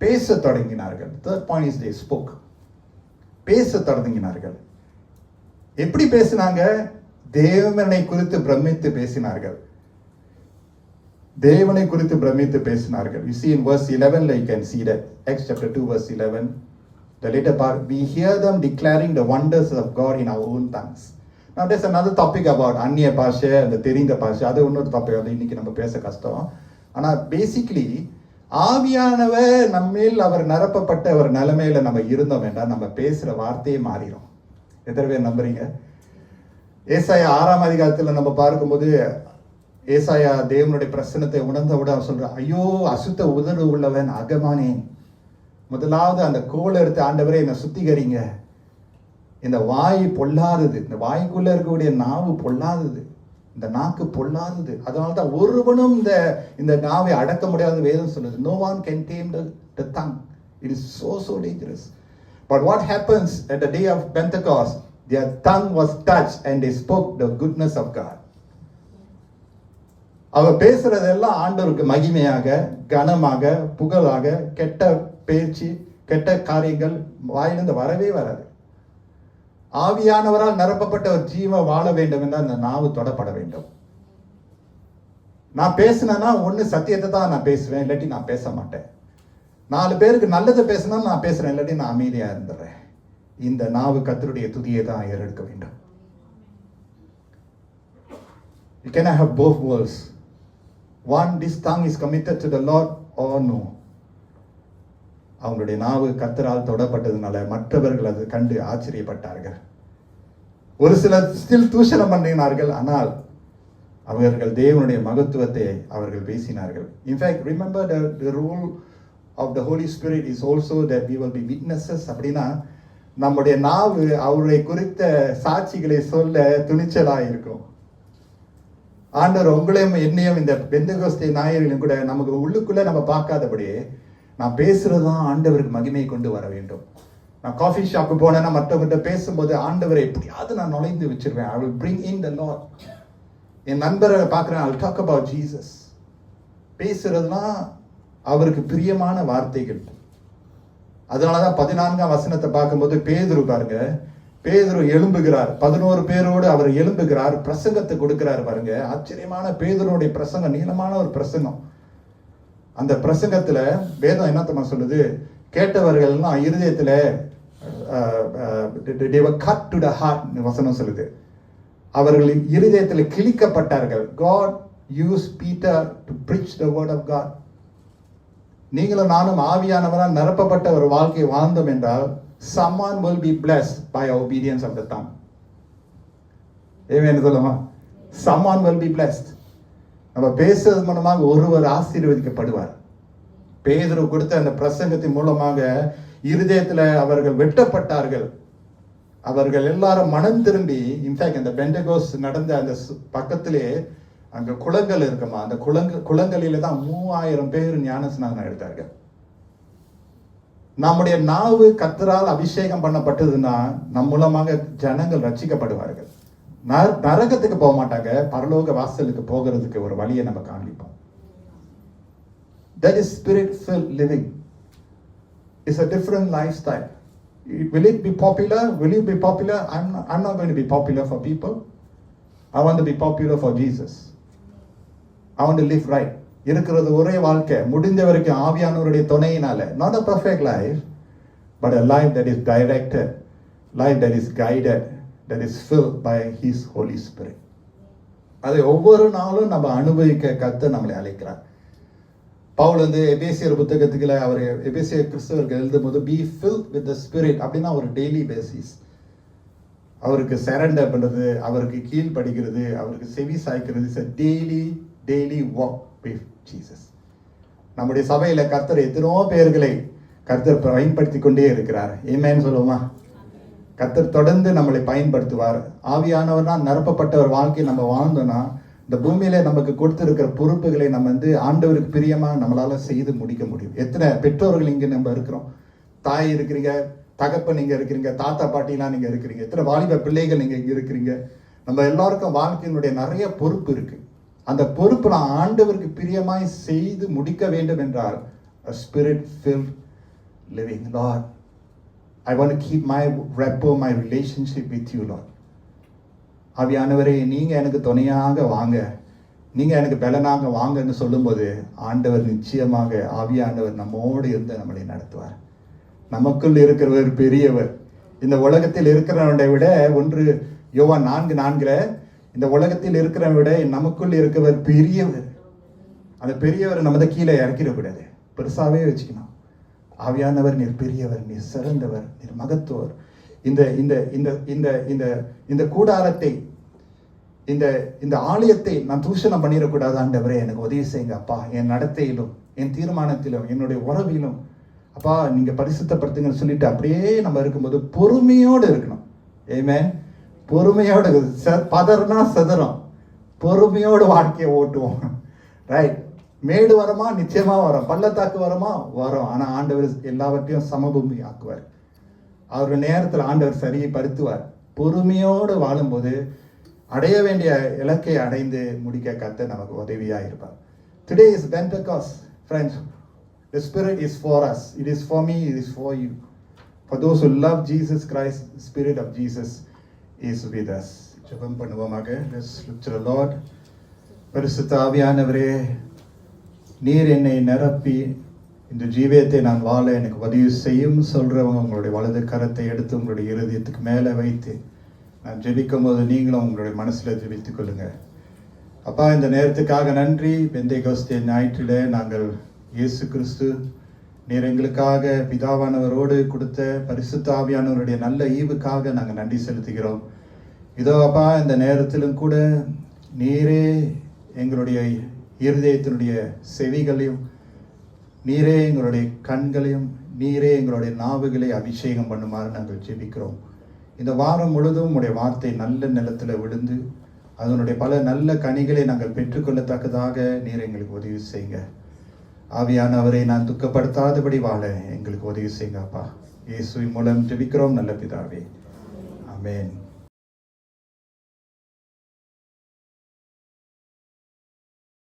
பேச தொடங்கினார்கள். Third point is they spoke. பேச தொடங்கினார்கள். எப்படி பேசினாங்க? தேவனை குறித்து பிரமித்து பேசினார்கள். தேவனை குறித்து பிரமித்து பேசினார்கள். You see in verse 11, like you can see that, Acts chapter 2 verse 11, the later part, we hear them declaring the wonders of God in our own tongues. Now there's another topic about அந்நிய பாஷை, அந்த தெரிந்த பாஷை, அது இன்னொரு topic, அது இன்னைக்கு நம்ம பேச கஷ்டம். ஆனா பேசிக்கலி ஆவியானவர் நம்மேல் அவர் நிரப்பப்பட்ட ஒரு நிலைமையில நம்ம இருந்தோம் வேண்டாம், நம்ம பேசுற வார்த்தையே மாறிடும். எத்தனை பேர் நம்புறீங்க? ஏசாயா 6ஆம் அதிகாரத்துல நம்ம பார்க்கும்போது, ஏசாயா தேவனுடைய பிரசன்னத்தை உணர்ந்தவுடன் அவன் சொல்றான், ஐயோ அசுத்த உதடு உள்ளவன் அகமானேன். முதலாவது அந்த கோல் எடுத்து, ஆண்டவரே என்னை சுத்திகரிங்க, இந்த வாய் பொல்லாதது, இந்த வாய்க்குள்ள இருக்கக்கூடிய நாவு பொல்லாதது, இந்த நாக்கு பொல்லாதது, அதனால்தான் ஒருவனும் இந்த நாவை அடக்க முடியாத வேதம் சொல்லுது. No one can tame the tongue. It is so dangerous. But what happens at the day of Pentecost? Their tongue was touched and they spoke the goodness of God. அவர் பேசுறதெல்லாம் ஆண்டவருக்கு மகிமையாக, கனமாக, புகழாக. கெட்ட பேச்சு, கெட்ட காரியங்கள் வாயிலிருந்து வரவே வராது. ஆவியானவரால் நிரப்பப்பட்ட ஒரு ஜீவ வாழ வேண்டும் என்றால் அந்த நாவு தொடப்பட வேண்டும். நான் பேசினேன்னா ஒண்ணு சத்தியத்தை தான் நான் பேசுவேன், இல்லாட்டி நான் பேச மாட்டேன். 4 பேருக்கு நல்லதை பேசினா நான் பேசுறேன், இல்லாட்டி நான் அமைதியா இருந்துடுறேன். இந்த நாவு கர்த்தருடைய துதியை தான் ஏறெடுக்க வேண்டும். You cannot have both worlds. One, this tongue is committed to the Lord, or no. அவங்களுடைய நாவு கர்த்தரால் தொடப்பட்டதுனால மற்றவர்கள் அது கண்டு ஆச்சரியப்பட்டார்கள். ஒரு சிலர் ஸ்டில் தூஷணம் பண்ணினார்கள், ஆனால் அவர்கள் தேவனுடைய மகத்துவத்தை அவர்கள் பேசினார்கள். In fact, remember the role of the Holy Spirit is also that we will be witnesses. அப்படின்னா நம்முடைய நாவு அவருடைய குறித்த சாட்சிகளை சொல்ல துணிச்சலா இருக்கும். ஆண்டவர் உங்களையும் என்னையும் இந்த பெந்தெகோஸ்தே ஞாயிறிலும் கூட நமக்கு உள்ளுக்குள்ள நம்ம பார்க்காதபடியே நான் பேசுறதுதான் ஆண்டவருக்கு மகிமை கொண்டு வர வேண்டும். நான் காஃபி ஷாப்பு போனேன்னா மற்றவங்கிட்ட பேசும்போது ஆண்டவரை எப்படியாவது நான் நுழைந்து வச்சிருவேன். I will bring in the Lord. என் நண்பரை பார்க்குறேன், I will talk about Jesus. பேசுறதுலாம் அவருக்கு பிரியமான வார்த்தைகள். அதனாலதான் 14ஆம் வசனத்தை பார்க்கும்போது பேதுரு பாருங்க, பேதுரு எழும்புகிறார், 11 பேரோடு அவர் எழும்புகிறார், பிரசங்கத்தை கொடுக்கிறார் பாருங்க. ஆச்சரியமான பேதுருடைய பிரசங்கம், நீளமான ஒரு பிரசங்கம். அந்த பிரசங்கத்துல வேதம் என்னத்தமா சொல்லுது? கேட்டவர்கள்லாம் இருதயத்துல they were cut to the heart வசனம் சொல்லுது. அவர்கள் இருதயத்தில் கிழிக்கப்பட்டார்கள். God used Peter to preach the word of God. நீங்களும் நானும் ஆவியானவரால் நிரப்பப்பட்ட ஒரு வாழ்க்கையை வாழ்ந்தோம் என்றால் someone will be blessed by obedience of the tongue. Amen சொல்லுமா? Someone will be blessed. நம்ம பேசுறது மூலமாக ஒருவர் ஆசீர்வதிக்கப்படுவார். பேதுரு கொடுத்த அந்த பிரசங்கத்தின் மூலமாக இருதயத்துல அவர்கள் வெட்டப்பட்டார்கள். அவர்கள் எல்லாரும் மனம் திரும்பி, இன்ஃபேக்ட் அந்த பெண்டகோஸ் நடந்த அந்த பக்கத்திலே அங்க குளங்கள் இருக்குமா, அந்த குளங்களில தான் 3000 பேர் ஞானஸ்நானம் எடுத்தார்கள். நம்முடைய நாவு கர்த்தரால் அபிஷேகம் பண்ணப்பட்டதுன்னா நம் மூலமாக ஜனங்கள் ரட்சிக்கப்படுவார்கள். நரகத்துக்கு போக மாட்டாங்க, பரலோக வாசலுக்கு போகிறதுக்கு ஒரு வழியை நம்ம காண்பிப்போம். That is spirit-filled living. It's a different lifestyle. Will it be popular? Will you be popular? I'm not going to be popular for people. I want to be popular for Jesus. I want to live right. இருக்கிறது ஒரே வாழ்க்கை, முடிந்த வரைக்கும் ஆவியானவருடைய துணையினால. Not a perfect life, but a life that is directed, life that is guided, that is filled by His Holy Spirit. அதை ஒவ்வொரு நாளும் நம்ம அனுபவிக்க கர்த்தர் நம்மளை அழைக்கிறார். பவுல் எபேசியர் புத்தகத்துக்குள்ள அவர் எபேசியர் கிறிஸ்தவர்கள் எழுதும்போது be filled with the Spirit அப்படின்னா ஒரு டெய்லி பேசிஸ். அவருக்கு சரண்டர் பண்றது, அவருக்கு கீழ் படிக்கிறது, அவருக்கு செவி சாய்க்கிறது. It's a daily walk with Jesus. நம்முடைய சபையில கர்த்தர் எத்தனோ பேர்களை கர்த்தர் பயன்படுத்தி கொண்டே இருக்கிறார். ஆமென் சொல்லுவோமா? கர்த்தர் தொடர்ந்து நம்மளை பயன்படுத்துவார். ஆவியானவர்னா நிரப்பப்பட்ட ஒரு வாழ்க்கையை நம்ம வாழ்ந்தோம்னா இந்த பூமியில நமக்கு கொடுத்திருக்கிற பொறுப்புகளை நம்ம ஆண்டவருக்கு பிரியமா நம்மளால செய்து முடிக்க முடியும். எத்தனை பெற்றோர்கள் இங்க நம்ம இருக்கிறோம், தாய் இருக்கிறீங்க, தகப்பன் நீங்க இருக்கிறீங்க, தாத்தா பாட்டிலாம் நீங்க இருக்கிறீங்க, எத்தனை வாலிப பிள்ளைகள் நீங்க இங்க இருக்கிறீங்க. நம்ம எல்லாருக்கும் வாழ்க்கையினுடைய நிறைய பொறுப்பு இருக்கு. அந்த பொறுப்பு நான் ஆண்டவருக்கு பிரியமாய் செய்து முடிக்க வேண்டும் என்றால் a spirit-filled living. Lord, I want to keep my rapport, my relationship with you, Lord. ஆவியானவரே, நீங்க எனக்கு துணையாக வாங்க, நீங்க எனக்கு பலனாக வாங்கன்னு சொல்லும்போது ஆண்டவர் நிச்சயமாக ஆவியானவர் நம்மோடு இருந்து நம்மளை நடத்துவார். நமக்குள் இருக்கிறவர் பெரியவர். இந்த உலகத்தில் இருக்கிறவனை விட யோவான் 4:4 இந்த உலகத்தில் இருக்கிறவனை விட நமக்குள் இருக்கிறவர் பெரியவர். அந்த பெரியவர் நம்ம கீழே இறக்கிடக்கூடாது, பெருசாவே வச்சுக்கணும். ஆவியானவர் நீர் பெரியவர், நீர் சிறந்தவர், நீர் மகத்துவர். இந்த இந்த இந்த இந்த இந்த இந்த கூடாரத்தை, இந்த ஆலயத்தை நான் தூஷணம் பண்ணிடக்கூடாது. ஆண்டவரே எனக்கு உதவி செய்யுங்க அப்பா, என் நடத்தையிலும் என் தீர்மானத்திலும் என்னுடைய உறவிலும் அப்பா நீங்க பரிசுத்தப்படுத்துங்கன்னு சொல்லிட்டு அப்படியே நம்ம இருக்கும்போது பொறுமையோடு இருக்கணும். ஆமென். பொறுமையோடு, பதறனா சதுரம், பொறுமையோடு வாழ்க்கையை ஓட்டுவோம். ரைட். மேடு வரமா, நிச்சயமா வரும். பள்ளத்தாக்கு வரமா, வரும். ஆனா ஆண்டவர் எல்லாவற்றையும் சமபூமி ஆக்குவார். அவருடைய நேரத்தில் ஆண்டவர் சரியை படுத்துவார். பொறுமையோடு வாழும்போது அடைய வேண்டிய இலக்கை அடைந்து முடிக்க கர்த்தர் நமக்கு உதவியா இருப்பார். Today is Pentecost, friends. The Spirit is for us. It is for me. It is for you. For those who love Jesus Christ, the Spirit of Jesus is with us. ஜெபம் பண்ணுவோமாக. Let's look to the Lord. பரிசுத்த ஆவியானவரே, நீர் என்னை நிரப்பி இந்த ஜீவியத்தை நான் வாழ எனக்கு உதவி செய்யும் சொல்றவங்க உங்களுடைய வலது கரத்தை எடுத்து உங்களுடைய இருதயத்துக்கு மேலே வைத்து நான் ஜெபிக்கும் போது நீங்களும் உங்களுடைய மனசுல ஜெபித்துக் கொள்ளுங்க. அப்பா, இந்த நேரத்துக்காக நன்றி. பெந்தேகோஸ்தே ஞாயிற்றிலே நாங்கள் இயேசு கிறிஸ்து நீர் எங்களுக்காக பிதாவானவரோடு கொடுத்த பரிசுத்த ஆவியானவருடைய நல்ல ஈவுக்காக நாங்கள் நன்றி செலுத்துகிறோம். இதோ அப்பா, இந்த நேரத்திலும் கூட நீரே எங்களுடைய இருதயத்தினுடைய செவிகளையும், நீரே எங்களுடைய கண்களையும், நீரே எங்களுடைய நாவுகளை அபிஷேகம் பண்ணுமாறு நாங்கள் ஜெபிக்கிறோம். இந்த வாரம் முழுதும் உடைய வார்த்தை நல்ல நிலத்தில் விழுந்து அதனுடைய பல நல்ல கனிகளை நாங்கள் பெற்றுக்கொள்ளத்தக்கதாக நீர் எங்களுக்கு உதவி செய்யுங்க. ஆவியானவரை நான் துக்கப்படுத்தாதபடி வாழ எங்களுக்கு உதவி செய்யுங்க அப்பா. இயேசுவின் மூலம் ஜெபிக்கிறோம் நல்ல பிதாவே. ஆமென்.